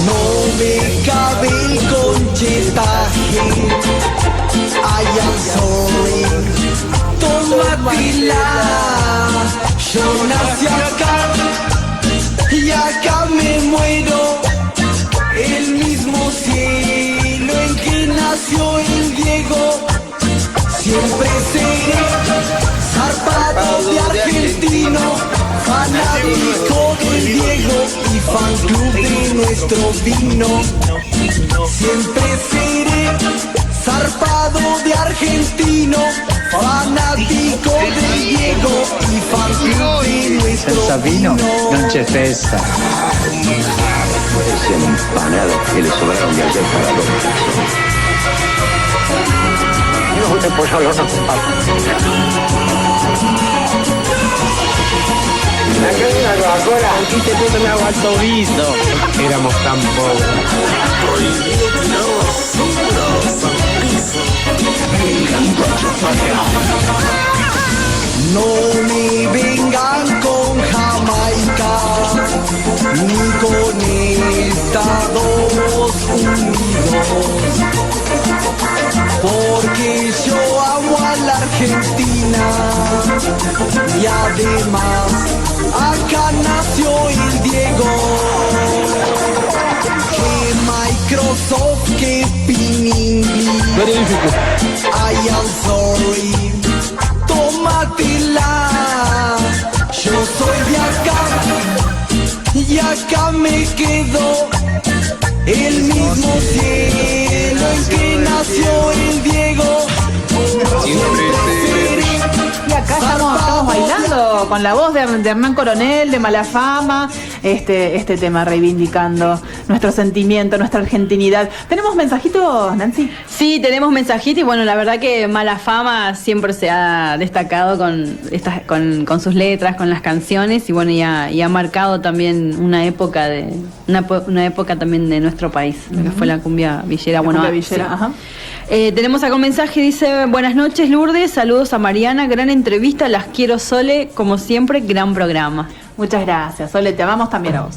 No me cabe el conchetaje, I am sorry, tómatela. Yo nací acá y acá me muero, el mismo cielo en que nació el Diego. Siempre seré zarpado de argentino, fanático del Diego y fan club de nuestro vino. Siempre seré zarpado de argentino, fanático del Diego y fan club de nuestro vino. Non c'è festa. Ese empanado que le sobraron de ayer para los No te puedo hablar, Acá hay una Coca-Cola. Aquí te puso un agua al tobito. éramos tan pobres. No me vengan con Jamaica ni con Estados Unidos, porque yo amo a la Argentina y además acá nació el Diego. Que Microsoft, que Piningli, I am sorry, tómatela. Yo soy de acá y acá me quedo, el mismo cielo en que nació el Diego. Y acá estamos bailando con la voz de Hernán Coronel, de Malafama, este tema reivindicando nuestro sentimiento, nuestra argentinidad. ¿Tenemos mensajitos, Nancy? Sí, tenemos mensajitos y bueno, la verdad que Malafama siempre se ha destacado con sus letras, con las canciones y bueno, y ha marcado también una época también de nuestro país, lo que fue la cumbia villera. Cumbia villera, sí. ajá. Tenemos acá un mensaje, dice: buenas noches Lourdes, saludos a Mariana, gran entrevista, las quiero Sole, como siempre, gran programa. Muchas gracias, Sole, te amamos también a vos.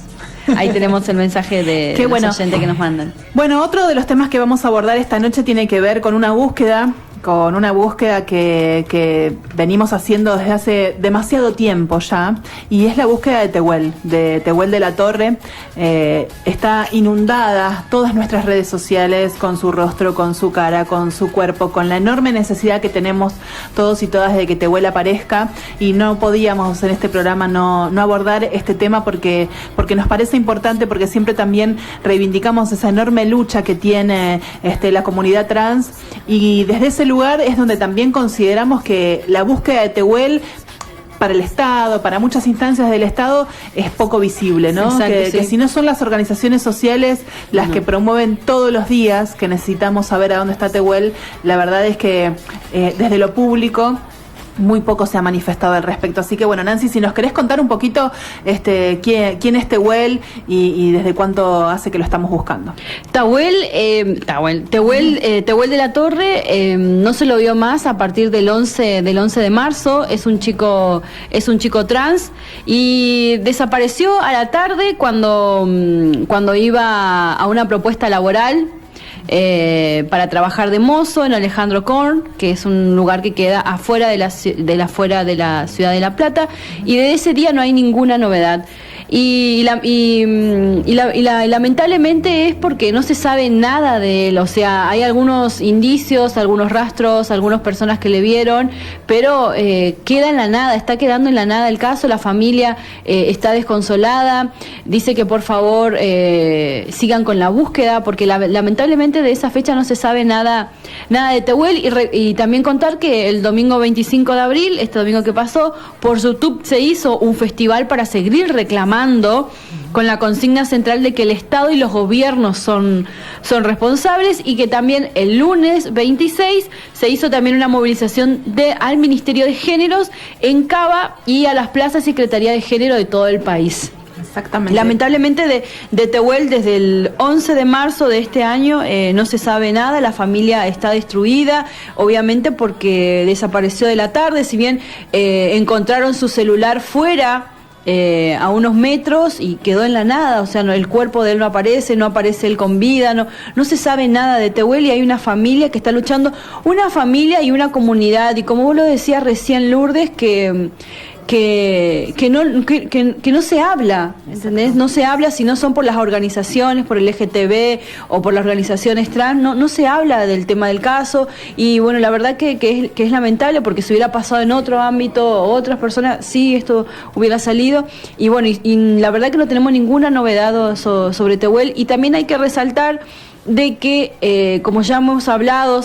Ahí tenemos el mensaje de los oyentes que nos mandan. Bueno, otro de los temas que vamos a abordar esta noche tiene que ver con una búsqueda con una búsqueda que venimos haciendo desde hace demasiado tiempo ya, y es la búsqueda de Tehuel de la Torre. Está inundada todas nuestras redes sociales con su rostro, con su cara, con su cuerpo, con la enorme necesidad que tenemos todos y todas de que Tehuel aparezca, y no podíamos en este programa no abordar este tema porque nos parece importante, porque siempre también reivindicamos esa enorme lucha que tiene la comunidad trans, y desde ese lugar es donde también consideramos que la búsqueda de Tehuel para el Estado, para muchas instancias del Estado, es poco visible, ¿no? Exacto, sí. Que si no son las organizaciones sociales las que promueven todos los días que necesitamos saber a dónde está Tehuel, la verdad es que desde lo público muy poco se ha manifestado al respecto. Así que bueno, Nancy, si nos querés contar un poquito quién es Tehuel y desde cuánto hace que lo estamos buscando. Tehuel de la Torre no se lo vio más a partir del 11 de marzo. Es un chico trans y desapareció a la tarde cuando iba a una propuesta laboral para trabajar de mozo en Alejandro Korn, que es un lugar que queda afuera de la ciudad de La Plata, y de ese día no hay ninguna novedad. Y lamentablemente es porque no se sabe nada de él. O sea, hay algunos indicios, algunos rastros, algunas personas que le vieron, pero queda en la nada, está quedando en la nada el caso. La familia está desconsolada, dice que por favor sigan con la búsqueda, porque lamentablemente de esa fecha no se sabe nada de Tehuel. Y también contar que el domingo 25 de abril, este domingo que pasó, por YouTube se hizo un festival para seguir reclamando con la consigna central de que el Estado y los gobiernos son responsables, y que también el lunes 26 se hizo también una movilización al Ministerio de Géneros en Cava y a las plazas Secretaría de Género de todo el país. Exactamente. Lamentablemente de Tehuel desde el 11 de marzo de este año no se sabe nada. La familia está destruida, obviamente porque desapareció de la tarde. Si bien encontraron su celular fuera a unos metros y quedó en la nada, o sea, el cuerpo de él no aparece él con vida, no se sabe nada de Tehuel, y hay una familia que está luchando, una familia y una comunidad, y como vos lo decías recién, Lourdes, que no se habla, ¿entendés? No se habla, si no son por las organizaciones, por el LGTB o por las organizaciones trans, no se habla del tema del caso. Y bueno, la verdad que es lamentable, porque si hubiera pasado en otro ámbito, otras personas, sí, esto hubiera salido. Y bueno, y la verdad que no tenemos ninguna novedad sobre Tehuel. Y también hay que resaltar de que, como ya hemos hablado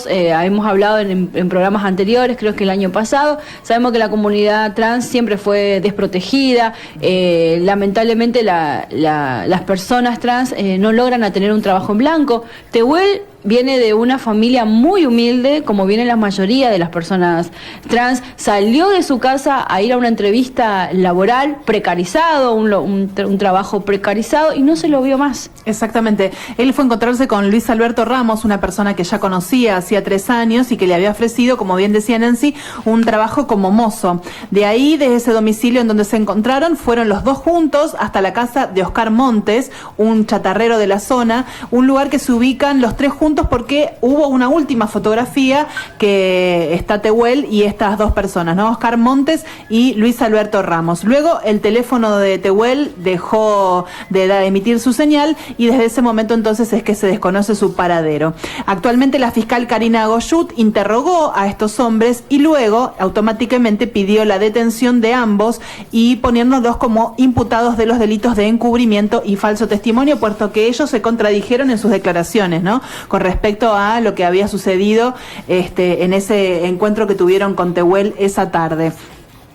en programas anteriores, creo que el año pasado, sabemos que la comunidad trans siempre fue desprotegida. Lamentablemente las personas trans no logran a tener un trabajo en blanco. Tehuel viene de una familia muy humilde, como viene la mayoría de las personas trans. Salió de su casa a ir a una entrevista laboral, precarizado, un trabajo precarizado, y no se lo vio más. Exactamente. Él fue a encontrarse con Luis Alberto Ramos, una persona que ya conocía hacía 3 años y que le había ofrecido, como bien decía Nancy, un trabajo como mozo. De ahí, desde ese domicilio en donde se encontraron, fueron los dos juntos hasta la casa de Oscar Montes, un chatarrero de la zona, un lugar que se ubican los 3 juntos porque hubo una última fotografía que está Tehuel y estas 2 personas, ¿no? Oscar Montes y Luis Alberto Ramos. Luego el teléfono de Tehuel dejó de emitir su señal, y desde ese momento entonces es que se desconoce su paradero. Actualmente la fiscal Karina Goyut interrogó a estos hombres y luego automáticamente pidió la detención de ambos y poniéndolos como imputados de los delitos de encubrimiento y falso testimonio, puesto que ellos se contradijeron en sus declaraciones, ¿no? Con respecto a lo que había sucedido en ese encuentro que tuvieron con Tehuel esa tarde.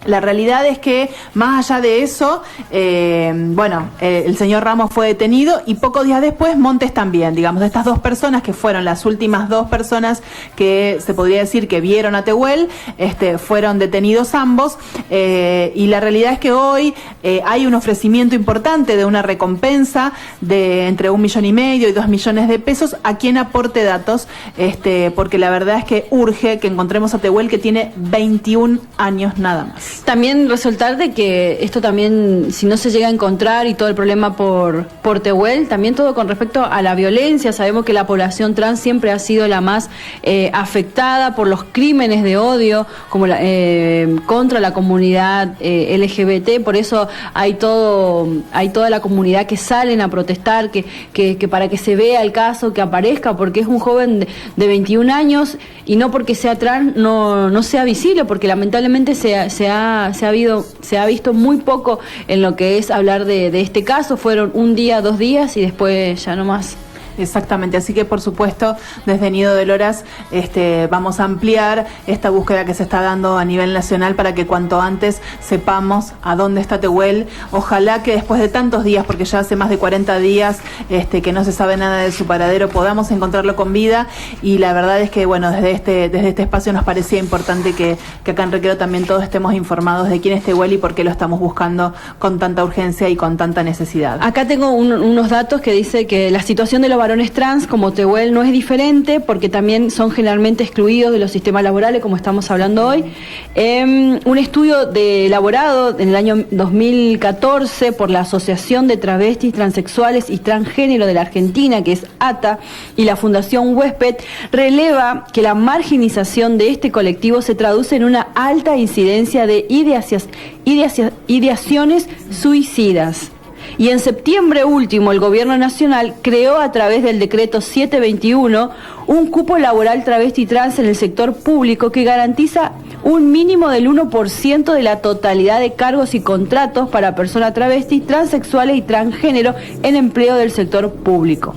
La realidad es que, más allá de eso, el señor Ramos fue detenido, y pocos días después Montes también. Digamos, de estas 2 personas, que fueron las últimas 2 personas que se podría decir que vieron a Tehuel, fueron detenidos ambos, y la realidad es que hoy hay un ofrecimiento importante de una recompensa de entre 1,5 millones y 2 millones de pesos a quien aporte datos, porque la verdad es que urge que encontremos a Tehuel, que tiene 21 años nada más. También resaltar de que esto también, si no se llega a encontrar y todo el problema por Tehuel, también todo con respecto a la violencia. Sabemos que la población trans siempre ha sido la más afectada por los crímenes de odio como contra la comunidad LGBT. Por eso hay toda la comunidad que salen a protestar, que para que se vea el caso, que aparezca, porque es un joven de 21 años y no porque sea trans no sea visible, porque lamentablemente se ha visto muy poco en lo que es hablar de este caso. Fueron un día, 2 días y después ya no más. Exactamente, así que por supuesto desde Nido de Loras vamos a ampliar esta búsqueda que se está dando a nivel nacional para que cuanto antes sepamos a dónde está Tehuel. Ojalá que después de tantos días, porque ya hace más de 40 días que no se sabe nada de su paradero, podamos encontrarlo con vida. Y la verdad es que bueno, desde este espacio nos parecía importante que acá en Recreo también todos estemos informados de quién es Tehuel y por qué lo estamos buscando con tanta urgencia y con tanta necesidad. Acá tengo unos datos que dice que la situación de los varones trans como Tehuel no es diferente, porque también son generalmente excluidos de los sistemas laborales, como estamos hablando hoy. Un estudio elaborado en el año 2014 por la Asociación de Travestis, Transexuales y Transgénero de la Argentina, que es ATA, y la Fundación Huésped, releva que la marginización de este colectivo se traduce en una alta incidencia de ideaciones suicidas. Y en septiembre último, el Gobierno Nacional creó a través del decreto 721 un cupo laboral travesti trans en el sector público que garantiza un mínimo del 1% de la totalidad de cargos y contratos para personas travestis, transexuales y transgénero en empleo del sector público.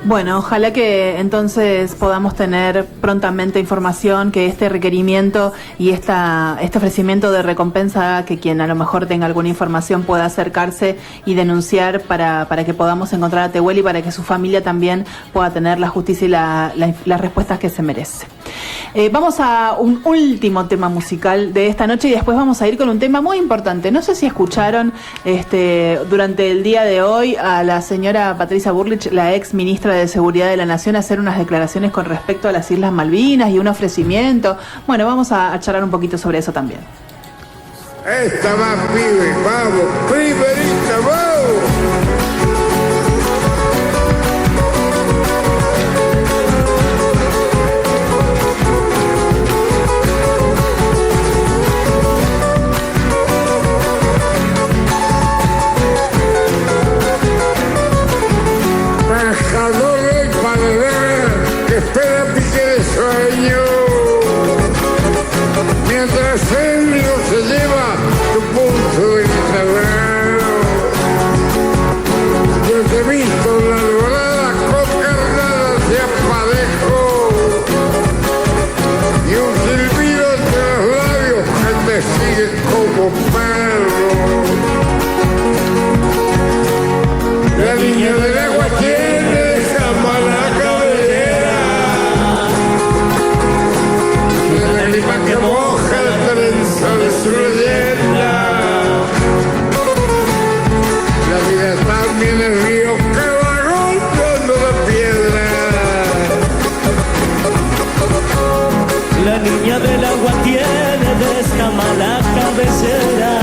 Bueno, ojalá que entonces podamos tener prontamente información, que este requerimiento y este ofrecimiento de recompensa haga que quien a lo mejor tenga alguna información pueda acercarse y denunciar para que podamos encontrar a Tehuel y para que su familia también pueda tener la justicia y las respuestas que se merece. Vamos a un último tema musical de esta noche y después vamos a ir con un tema muy importante. No sé si escucharon durante el día de hoy a la señora Patricia Bullrich, la ex ministra de Seguridad de la Nación, hacer unas declaraciones con respecto a las Islas Malvinas y un ofrecimiento. Bueno, vamos a charlar un poquito sobre eso también. Esta más, pibe, vamos, primerita, vamos. Espera pique de sueño, mientras el mío se lleva tu pulso de tablero. Yo te he visto en la alborada con carnadas de aparejo y un silbido entre los labios que te sigue como perro. La niña del agua tiene esa mala cabellera, que moja el trenzo de su leyenda. La vida también es río que va golpeando la piedra. La niña del agua tiene de escama la cabecera.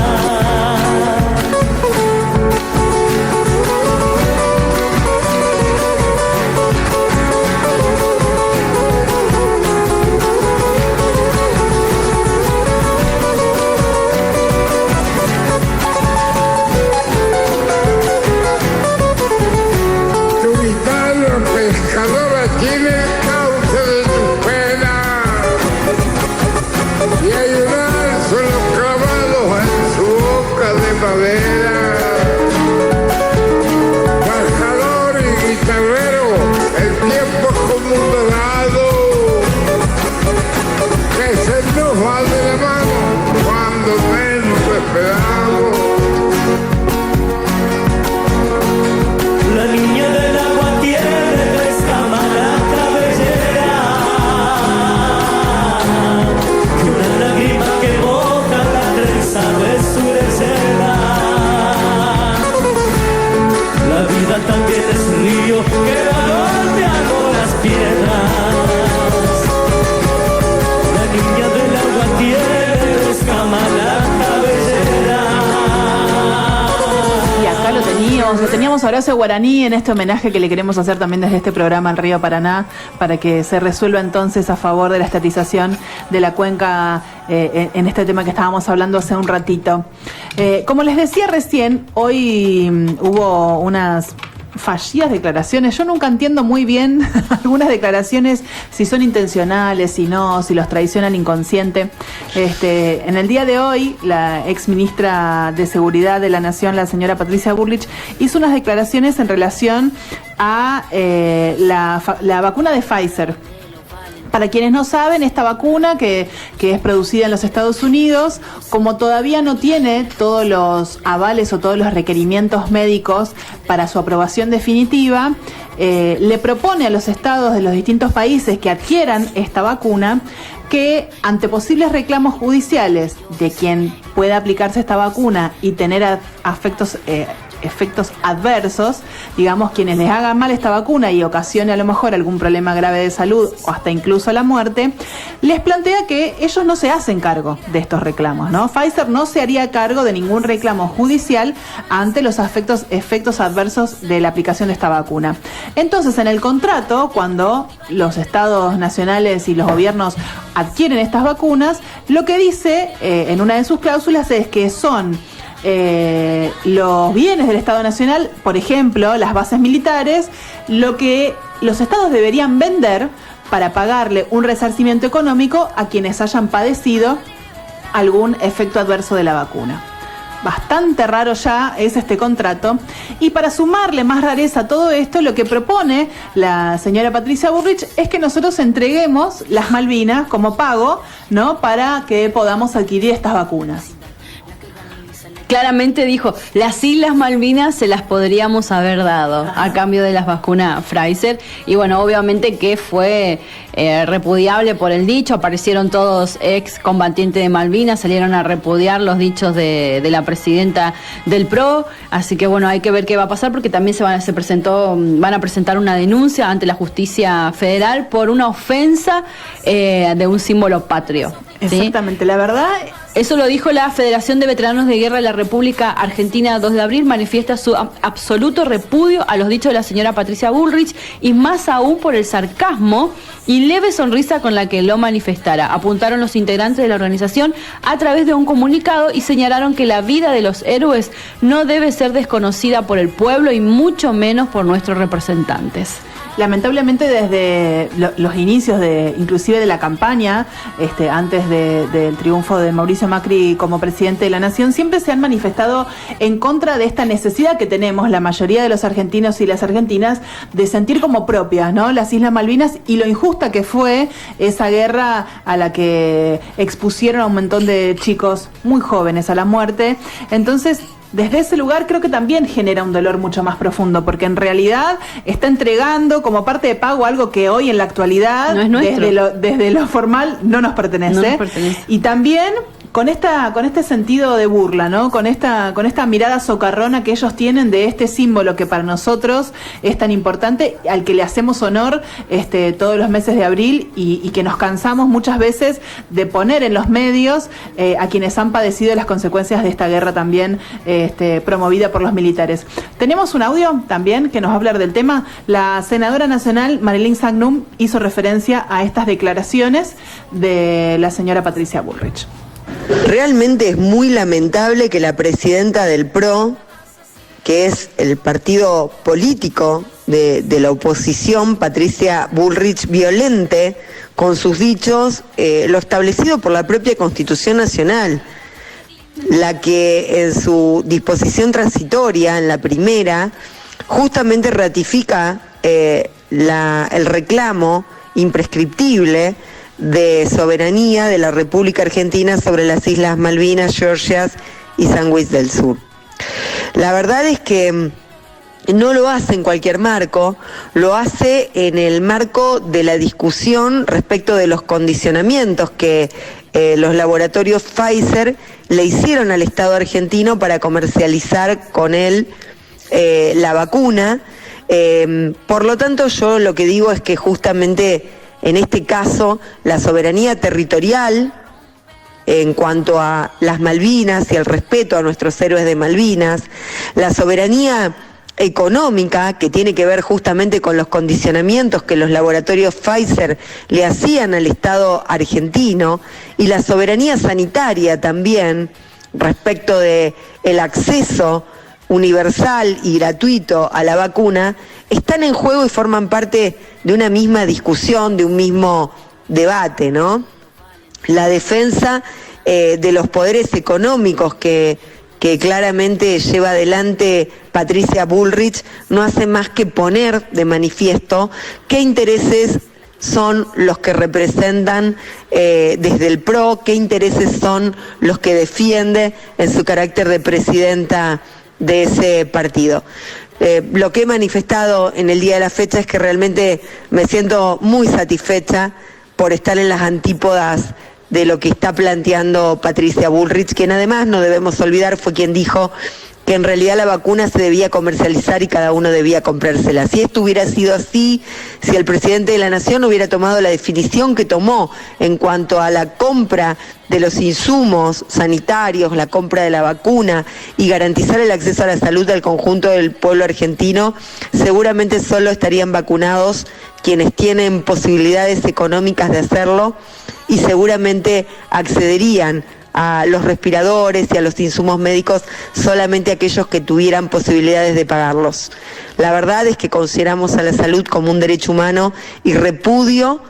Pescadora tiene causa de tu pena y hay un alzo en los clavados en su boca de madera. Bajador y guitarrero, el tiempo es como un dorado que se nos va de la mano cuando menos lo esperamos. La niña del agua tiene de escama la cabeza. Teníamos a Horacio Guaraní en este homenaje que le queremos hacer también desde este programa al Río Paraná, para que se resuelva entonces a favor de la estatización de la cuenca en este tema que estábamos hablando hace un ratito. Como les decía recién, hoy hubo unas fallidas declaraciones. Yo nunca entiendo muy bien algunas declaraciones, si son intencionales, si no, si los traiciona el inconsciente. En el día de hoy, la ex ministra de Seguridad de la Nación, la señora Patricia Bullrich, hizo unas declaraciones en relación a la vacuna de Pfizer. Para quienes no saben, esta vacuna que es producida en los Estados Unidos, como todavía no tiene todos los avales o todos los requerimientos médicos para su aprobación definitiva, le propone a los estados de los distintos países que adquieran esta vacuna que ante posibles reclamos judiciales de quien pueda aplicarse esta vacuna y tener efectos adversos, digamos, quienes les hagan mal esta vacuna y ocasione a lo mejor algún problema grave de salud o hasta incluso la muerte, les plantea que ellos no se hacen cargo de estos reclamos, ¿no? Pfizer no se haría cargo de ningún reclamo judicial ante los efectos adversos de la aplicación de esta vacuna. Entonces, en el contrato, cuando los estados nacionales y los gobiernos adquieren estas vacunas, lo que dice en una de sus cláusulas es que son los bienes del Estado Nacional, por ejemplo, las bases militares, lo que los estados deberían vender para pagarle un resarcimiento económico a quienes hayan padecido algún efecto adverso de la vacuna. Bastante raro ya es este contrato, y para sumarle más rareza a todo esto, lo que propone la señora Patricia Bullrich es que nosotros entreguemos las Malvinas como pago, ¿no?, para que podamos adquirir estas vacunas. Claramente dijo, las Islas Malvinas se las podríamos haber dado a cambio de las vacunas Pfizer. Y bueno, obviamente que fue repudiable por el dicho. Aparecieron todos ex combatientes de Malvinas, salieron a repudiar los dichos de la presidenta del PRO. Así que bueno, hay que ver qué va a pasar, porque también van a presentar una denuncia ante la justicia federal por una ofensa de un símbolo patrio. Exactamente, ¿sí? La verdad... Eso lo dijo la Federación de Veteranos de Guerra de la República Argentina 2 de abril, manifiesta su absoluto repudio a los dichos de la señora Patricia Bullrich, y más aún por el sarcasmo y leve sonrisa con la que lo manifestara. Apuntaron los integrantes de la organización a través de un comunicado y señalaron que la vida de los héroes no debe ser desconocida por el pueblo y mucho menos por nuestros representantes. Lamentablemente desde los inicios inclusive de la campaña, antes del triunfo de Mauricio Macri como presidente de la Nación, siempre se han manifestado en contra de esta necesidad que tenemos la mayoría de los argentinos y las argentinas de sentir como propias, ¿no?, las Islas Malvinas, y lo injusta que fue esa guerra a la que expusieron a un montón de chicos muy jóvenes a la muerte. Entonces, desde ese lugar creo que también genera un dolor mucho más profundo, porque en realidad está entregando como parte de pago algo que hoy en la actualidad, no es nuestro, desde lo formal, no nos pertenece. No nos pertenece. Y también con este sentido de burla, ¿no?, con esta mirada socarrona que ellos tienen de este símbolo que para nosotros es tan importante, al que le hacemos honor todos los meses de abril, y que nos cansamos muchas veces de poner en los medios a quienes han padecido las consecuencias de esta guerra también promovida por los militares. Tenemos un audio también que nos va a hablar del tema. La senadora nacional Marilyn Sagnum hizo referencia a estas declaraciones de la señora Patricia Bullrich. Realmente es muy lamentable que la presidenta del PRO, que es el partido político de la oposición, Patricia Bullrich, violente con sus dichos lo establecido por la propia Constitución Nacional, la que en su disposición transitoria, en la primera, justamente ratifica el reclamo imprescriptible de soberanía de la República Argentina sobre las Islas Malvinas, Georgias y Sandwich del Sur. La verdad es que no lo hace en cualquier marco, lo hace en el marco de la discusión respecto de los condicionamientos que los laboratorios Pfizer le hicieron al Estado argentino para comercializar con él la vacuna. Por lo tanto, yo lo que digo es que justamente en este caso la soberanía territorial en cuanto a las Malvinas y el respeto a nuestros héroes de Malvinas, la soberanía económica que tiene que ver justamente con los condicionamientos que los laboratorios Pfizer le hacían al Estado argentino, y la soberanía sanitaria también respecto de el acceso universal y gratuito a la vacuna, están en juego y forman parte de una misma discusión, de un mismo debate, ¿no? La defensa de los poderes económicos que claramente lleva adelante Patricia Bullrich no hace más que poner de manifiesto qué intereses son los que representan desde el PRO, qué intereses son los que defiende en su carácter de presidenta de ese partido. Lo que he manifestado en el día de la fecha es que realmente me siento muy satisfecha por estar en las antípodas de lo que está planteando Patricia Bullrich, quien además, no debemos olvidar, fue quien dijo que en realidad la vacuna se debía comercializar y cada uno debía comprársela. Si esto hubiera sido así, si el presidente de la Nación hubiera tomado la definición que tomó en cuanto a la compra de los insumos sanitarios, la compra de la vacuna y garantizar el acceso a la salud del conjunto del pueblo argentino, seguramente solo estarían vacunados quienes tienen posibilidades económicas de hacerlo, y seguramente accederían a los respiradores y a los insumos médicos solamente aquellos que tuvieran posibilidades de pagarlos. La verdad es que consideramos a la salud como un derecho humano y repudio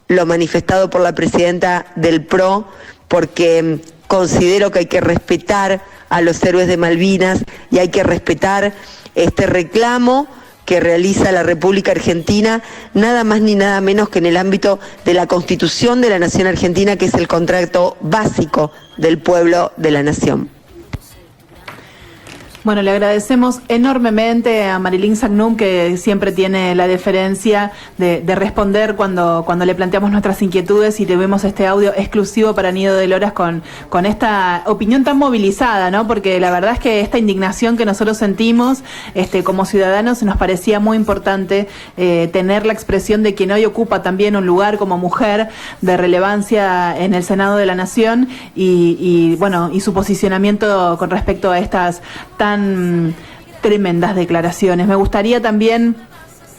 lo manifestado por la presidenta del PRO, porque considero que hay que respetar a los héroes de Malvinas y hay que respetar este reclamo que realiza la República Argentina, nada más ni nada menos que en el ámbito de la Constitución de la Nación Argentina, que es el contrato básico del pueblo de la nación. Bueno, le agradecemos enormemente a Marilyn Sagnum, que siempre tiene la deferencia de responder cuando le planteamos nuestras inquietudes, y tuvimos este audio exclusivo para Nido de Loras con esta opinión tan movilizada, ¿no? Porque la verdad es que esta indignación que nosotros sentimos como ciudadanos, nos parecía muy importante tener la expresión de quien hoy ocupa también un lugar como mujer de relevancia en el Senado de la Nación, y su posicionamiento con respecto a estas tan tremendas declaraciones. Me gustaría también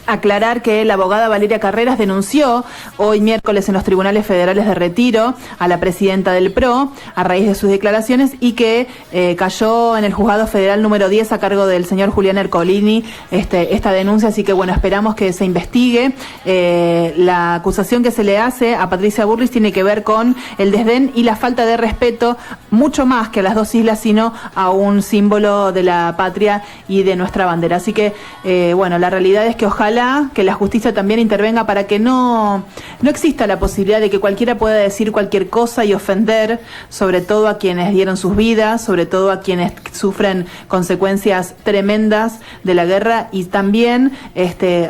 aclarar que la abogada Valeria Carreras denunció hoy miércoles en los tribunales federales de Retiro a la presidenta del PRO a raíz de sus declaraciones, y que cayó en el juzgado federal número 10 a cargo del señor Julián Ercolini esta denuncia, así que bueno, esperamos que se investigue. La acusación que se le hace a Patricia Bullrich tiene que ver con el desdén y la falta de respeto, mucho más que a las dos islas, sino a un símbolo de la patria y de nuestra bandera. Así que la realidad es que ojalá que la justicia también intervenga para que no exista la posibilidad de que cualquiera pueda decir cualquier cosa y ofender, sobre todo a quienes dieron sus vidas, sobre todo a quienes sufren consecuencias tremendas de la guerra, y también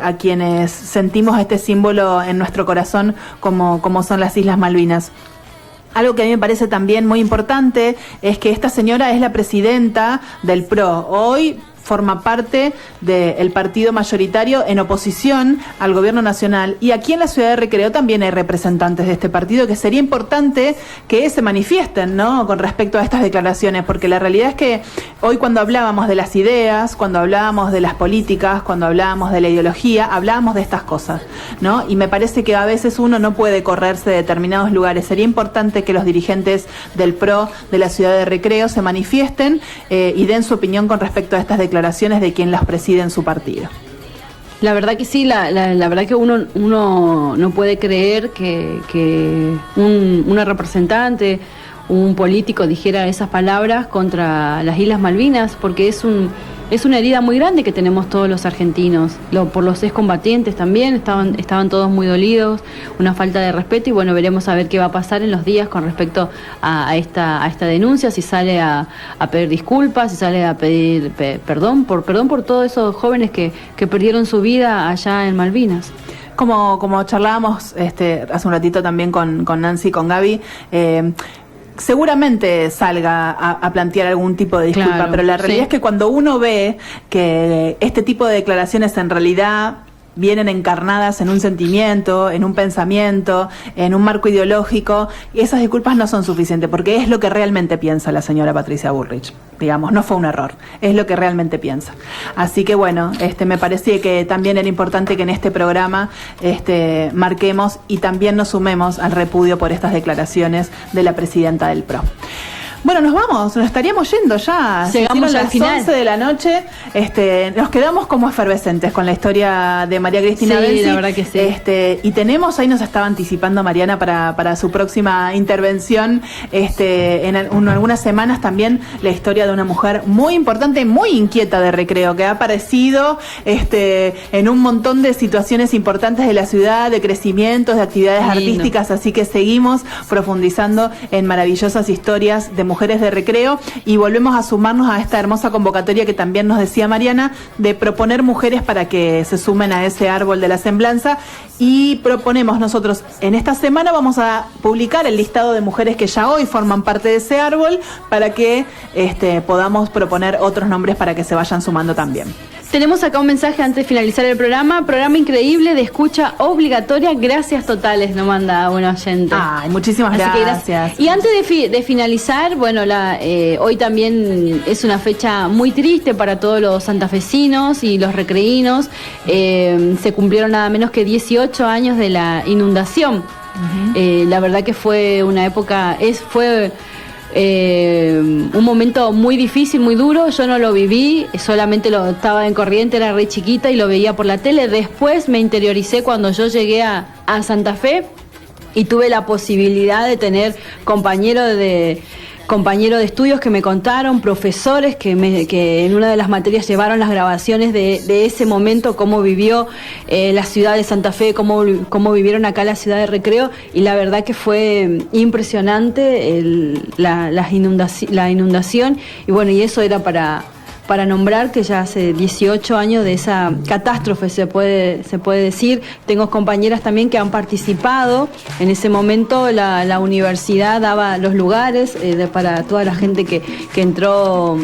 a quienes sentimos este símbolo en nuestro corazón como son las Islas Malvinas. Algo que a mí me parece también muy importante es que esta señora es la presidenta del PRO. Hoy forma parte del partido mayoritario en oposición al gobierno nacional, y aquí en la ciudad de Recreo también hay representantes de este partido que sería importante que se manifiesten, ¿no?, con respecto a estas declaraciones, porque la realidad es que hoy, cuando hablábamos de las ideas, cuando hablábamos de las políticas, cuando hablábamos de la ideología, hablábamos de estas cosas, ¿no? Y me parece que a veces uno no puede correrse de determinados lugares. Sería importante que los dirigentes del PRO de la ciudad de Recreo se manifiesten y den su opinión con respecto a estas declaraciones de quien las preside en su partido. La verdad que sí, la verdad que uno no puede creer que una representante, un político dijera esas palabras contra las Islas Malvinas, porque es una herida muy grande que tenemos todos los argentinos. Por los excombatientes también, estaban todos muy dolidos, una falta de respeto, y bueno, veremos a ver qué va a pasar en los días con respecto a esta denuncia, si sale a pedir disculpas, si sale a pedir perdón por todos esos jóvenes que perdieron su vida allá en Malvinas. Como charlábamos hace un ratito también con Nancy y con Gaby, seguramente salga a plantear algún tipo de disculpa, claro, pero la realidad es que cuando uno ve que este tipo de declaraciones en realidad vienen encarnadas en un sentimiento, en un pensamiento, en un marco ideológico, y esas disculpas no son suficientes, porque es lo que realmente piensa la señora Patricia Bullrich. Digamos, no fue un error, es lo que realmente piensa. Así que bueno, me parecía que también era importante que en este programa marquemos y también nos sumemos al repudio por estas declaraciones de la presidenta del PRO. Bueno, nos estaríamos yendo ya. Llegamos al las final. 11 de la noche. Nos quedamos como efervescentes con la historia de María Cristina Belsi. Sí, la verdad que sí. Y tenemos, ahí nos estaba anticipando Mariana para su próxima intervención, en algunas semanas también, la historia de una mujer muy importante, muy inquieta de Recreo, que ha aparecido en un montón de situaciones importantes de la ciudad, de crecimientos, de actividades artísticas, así que seguimos profundizando en maravillosas historias de mujeres de Recreo y volvemos a sumarnos a esta hermosa convocatoria que también nos decía Mariana, de proponer mujeres para que se sumen a ese árbol de la semblanza, y proponemos nosotros, en esta semana vamos a publicar el listado de mujeres que ya hoy forman parte de ese árbol, para que podamos proponer otros nombres para que se vayan sumando también. Tenemos acá un mensaje antes de finalizar el programa increíble de escucha obligatoria, gracias totales, nos manda un oyente. Ay, muchísimas gracias. Y antes de finalizar, bueno, hoy también es una fecha muy triste para todos los santafesinos y los recreínos. Se cumplieron nada menos que 18 años de la inundación. La verdad que fue una época, fue un momento muy difícil, muy duro. Yo no lo viví, solamente estaba en Corrientes, era re chiquita y lo veía por la tele. Después me interioricé cuando yo llegué a Santa Fe y tuve la posibilidad de tener compañeros de estudios que me contaron, profesores que en una de las materias llevaron las grabaciones de ese momento, cómo vivió la ciudad de Santa Fe, cómo vivieron acá la ciudad de Recreo, y la verdad que fue impresionante la inundación, y bueno, y eso era para nombrar que ya hace 18 años de esa catástrofe, se puede decir. Tengo compañeras también que han participado. En ese momento la universidad daba los lugares para toda la gente que entró,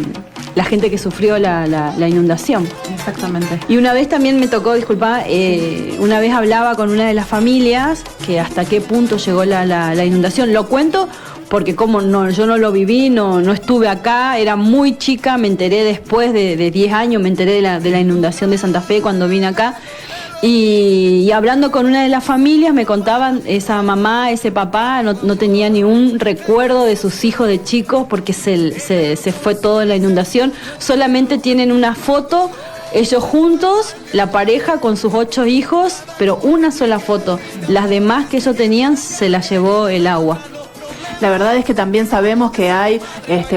la gente que sufrió la inundación. Exactamente. Y una vez también me tocó, disculpa, una vez hablaba con una de las familias que hasta qué punto llegó la inundación. Lo cuento porque yo no lo viví, no estuve acá, era muy chica, me enteré después de 10 años, me enteré de la inundación de Santa Fe cuando vine acá. Y hablando con una de las familias me contaban, esa mamá, ese papá no tenía ni un recuerdo de sus hijos de chicos porque se fue todo en la inundación. Solamente tienen una foto, ellos juntos, la pareja con sus 8 hijos, pero una sola foto. Las demás que ellos tenían se las llevó el agua. La verdad es que también sabemos que hay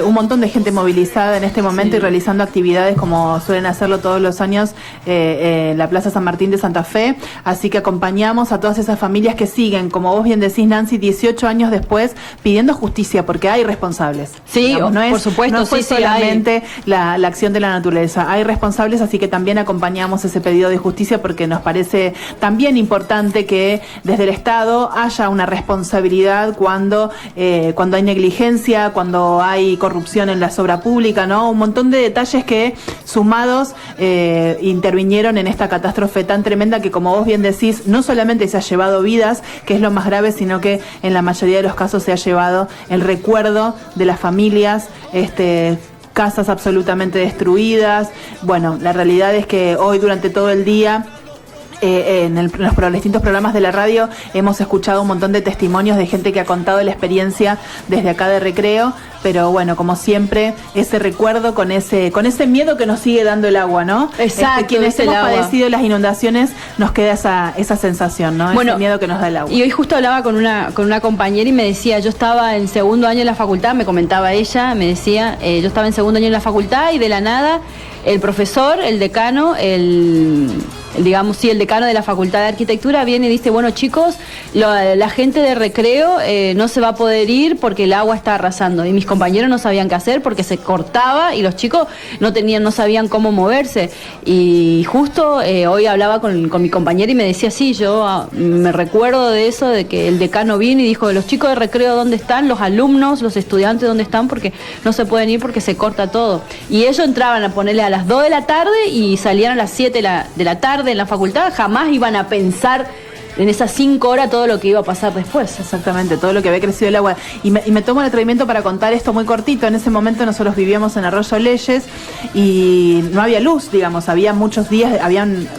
un montón de gente movilizada en este momento y realizando actividades como suelen hacerlo todos los años en la Plaza San Martín de Santa Fe. Así que acompañamos a todas esas familias que siguen, como vos bien decís, Nancy, 18 años después, pidiendo justicia, porque hay responsables. Sí, digamos, por supuesto. No fue solamente la acción de la naturaleza. Hay responsables, así que también acompañamos ese pedido de justicia, porque nos parece también importante que desde el Estado haya una responsabilidad cuando hay negligencia, cuando hay corrupción en la obra pública, ¿no? Un montón de detalles que, sumados, intervinieron en esta catástrofe tan tremenda que, como vos bien decís, no solamente se ha llevado vidas, que es lo más grave, sino que en la mayoría de los casos se ha llevado el recuerdo de las familias, casas absolutamente destruidas. Bueno, la realidad es que hoy, durante todo el día, en los distintos programas de la radio hemos escuchado un montón de testimonios de gente que ha contado la experiencia desde acá de Recreo, pero bueno, como siempre, ese recuerdo con ese miedo que nos sigue dando el agua, ¿no? Exacto. Quienes hemos padecido las inundaciones, nos queda esa sensación, ¿no? Bueno, ese miedo que nos da el agua. Y hoy justo hablaba con una compañera y me decía, yo estaba en segundo año en la facultad, me comentaba ella, me decía, yo estaba en segundo año en la facultad y de la nada el profesor, el decano, el decano de la Facultad de Arquitectura viene y dice, bueno, chicos, la gente de Recreo no se va a poder ir porque el agua está arrasando. Y mis compañeros no sabían qué hacer porque se cortaba y los chicos no sabían cómo moverse. Y justo hoy hablaba con mi compañera y me decía, sí, yo me recuerdo de eso, de que el decano vino y dijo, los chicos de Recreo, ¿dónde están? Los alumnos, los estudiantes, ¿dónde están? Porque no se pueden ir porque se corta todo. Y ellos entraban a ponerle a las 2 de la tarde y salían a las 7 de la tarde. tarde en la facultad, jamás iban a pensar en esas 5 horas todo lo que iba a pasar después. Exactamente, todo lo que había crecido el agua. Y me tomo el atrevimiento para contar esto muy cortito. En ese momento nosotros vivíamos en Arroyo Leyes y no había luz, digamos, habían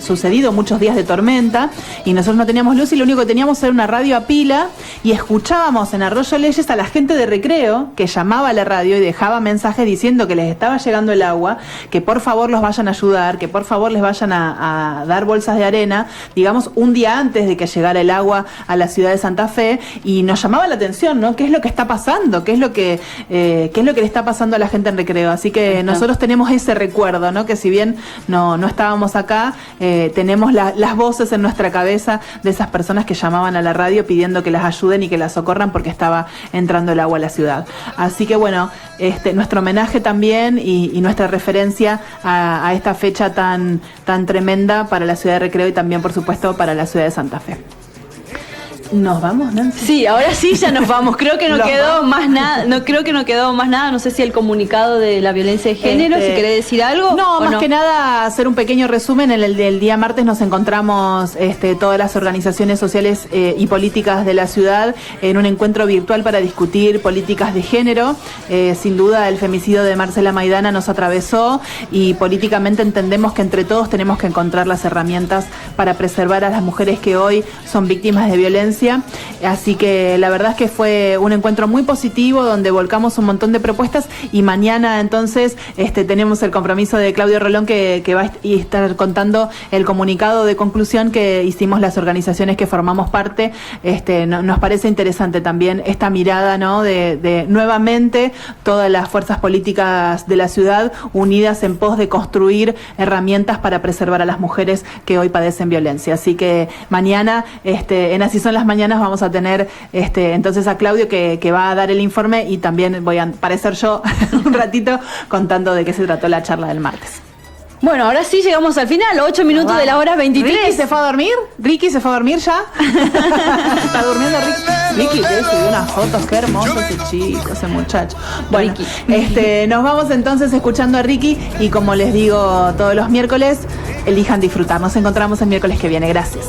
sucedido muchos días de tormenta y nosotros no teníamos luz y lo único que teníamos era una radio a pila y escuchábamos en Arroyo Leyes a la gente de recreo que llamaba a la radio y dejaba mensajes diciendo que les estaba llegando el agua, que por favor los vayan a ayudar, que por favor les vayan a dar bolsas de arena, digamos, un día antes de que llegara el agua a la ciudad de Santa Fe, y nos llamaba la atención, ¿no? ¿Qué es lo que está pasando? ¿Qué es lo que le está pasando a la gente en recreo? Así que nosotros tenemos ese recuerdo, ¿no? Que si bien no estábamos acá, tenemos las voces en nuestra cabeza de esas personas que llamaban a la radio pidiendo que las ayuden y que las socorran porque estaba entrando el agua a la ciudad. Así que bueno, nuestro homenaje también y nuestra referencia a esta fecha tan tremenda para la ciudad de Recreo y también, por supuesto, para la ciudad de Santa Fe. ¿Nos vamos, Nancy? Sí, ahora sí ya nos vamos. Creo que no quedó más nada. No creo que no quedó más nada. No sé si el comunicado de la violencia de género, si querés decir algo. No, más que nada hacer un pequeño resumen. En el día martes nos encontramos todas las organizaciones sociales y políticas de la ciudad en un encuentro virtual para discutir políticas de género. Sin duda el femicidio de Marcela Maidana nos atravesó y políticamente entendemos que entre todos tenemos que encontrar las herramientas para preservar a las mujeres que hoy son víctimas de violencia. Así que la verdad es que fue un encuentro muy positivo donde volcamos un montón de propuestas y mañana entonces tenemos el compromiso de Claudio Rolón que va a estar contando el comunicado de conclusión que hicimos las organizaciones que formamos parte. Nos parece interesante también esta mirada, ¿no? de nuevamente todas las fuerzas políticas de la ciudad unidas en pos de construir herramientas para preservar a las mujeres que hoy padecen violencia. Así que mañana en Así Son las Mañanas vamos a tener entonces a Claudio que va a dar el informe y también voy a aparecer yo un ratito contando de qué se trató la charla del martes. Bueno, ahora sí llegamos al final, 8 minutos de la hora 23. ¿Ricky se fue a dormir? ¿Ricky se fue a dormir ya? ¿Está durmiendo Ricky? Ricky, te subió unas fotos, qué hermoso ese chico, ese muchacho. Bueno, nos vamos entonces escuchando a Ricky y como les digo todos los miércoles, elijan disfrutar. Nos encontramos el miércoles que viene. Gracias.